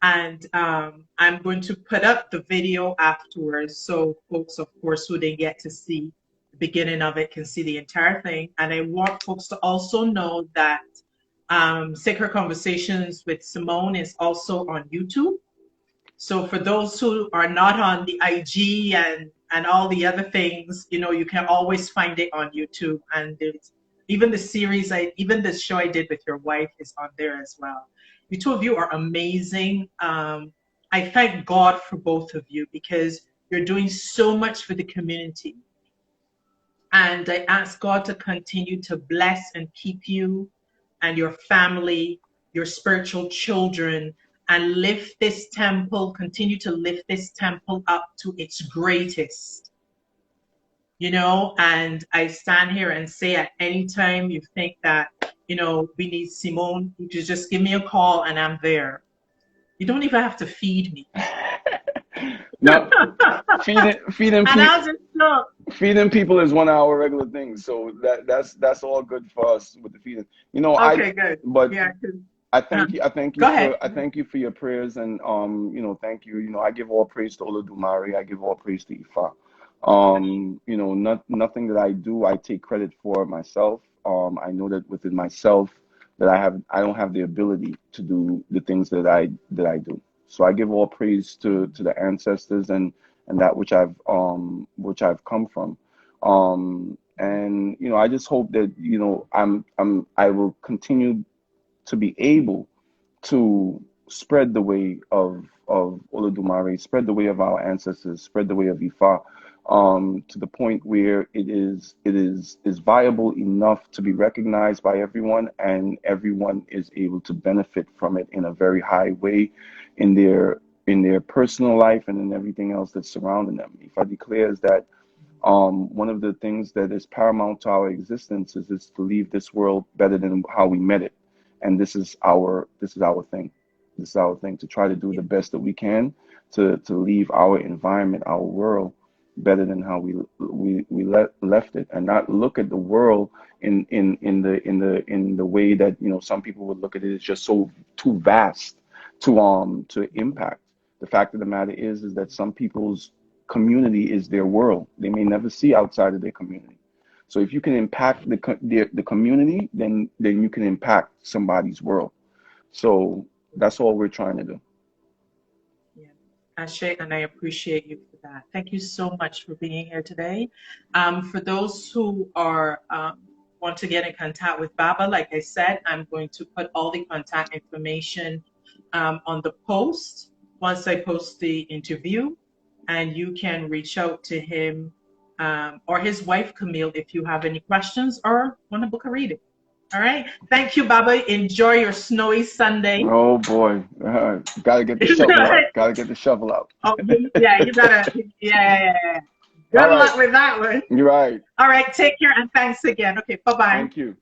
And I'm going to put up the video afterwards so folks, of course, who didn't get to see the beginning of it can see the entire thing. And I want folks to also know that Sacred Conversations with Simone is also on YouTube. So for those who are not on the IG and all the other things, you can always find it on YouTube. And even the series, even the show I did with your wife is on there as well. The two of you are amazing. I thank God for both of you because you're doing so much for the community. And I ask God to continue to bless and keep you and your family, your spiritual children, and lift this temple, continue to lift this temple up to its greatest. And I stand here and say at any time you think that, we need Simone, you just give me a call and I'm there. You don't even have to feed me. Now, feeding And people I'll just look. feeding people is one of our regular things, so that's all good for us with the feeding. Okay, good. But Yeah. I thank you Go ahead. for your prayers, and thank you. I give all praise to Olodumare. I give all praise to Ifa. Nothing that I do I take credit for myself. I know that within myself that I don't have the ability to do the things that I do. So I give all praise to the ancestors and that which I've come from. And I just hope that I will continue to be able to spread the way of Olodumare, spread the way of our ancestors, spread the way of Ifa, to the point where it is viable enough to be recognized by everyone, and everyone is able to benefit from it in a very high way in their personal life and in everything else that's surrounding them. Ifa declares that one of the things that is paramount to our existence is to leave this world better than how we met it, and this is our thing. This is our thing, to try to do the best that we can to leave our environment, our world, better than how left it, and not look at the world in the way that, you know, some people would look at it as just so too vast to impact. The fact of the matter is that some people's community is their world. They may never see outside of their community. So if you can impact the community, then you can impact somebody's world. So that's all we're trying to do. Yeah. Ashe, and I appreciate you for that. Thank you so much for being here today. For those who are want to get in contact with Baba, like I said, I'm going to put all the contact information on the post once I post the interview, and you can reach out to him or his wife, Camille, if you have any questions or want to book a reading. All right. Thank you, Baba. Enjoy your snowy Sunday. Oh boy, gotta get the shovel out. Gotta get the shovel out. Oh, yeah, you gotta, yeah. Good All right. luck with that one. You're right. All right, take care and thanks again. Okay, bye-bye. Thank you.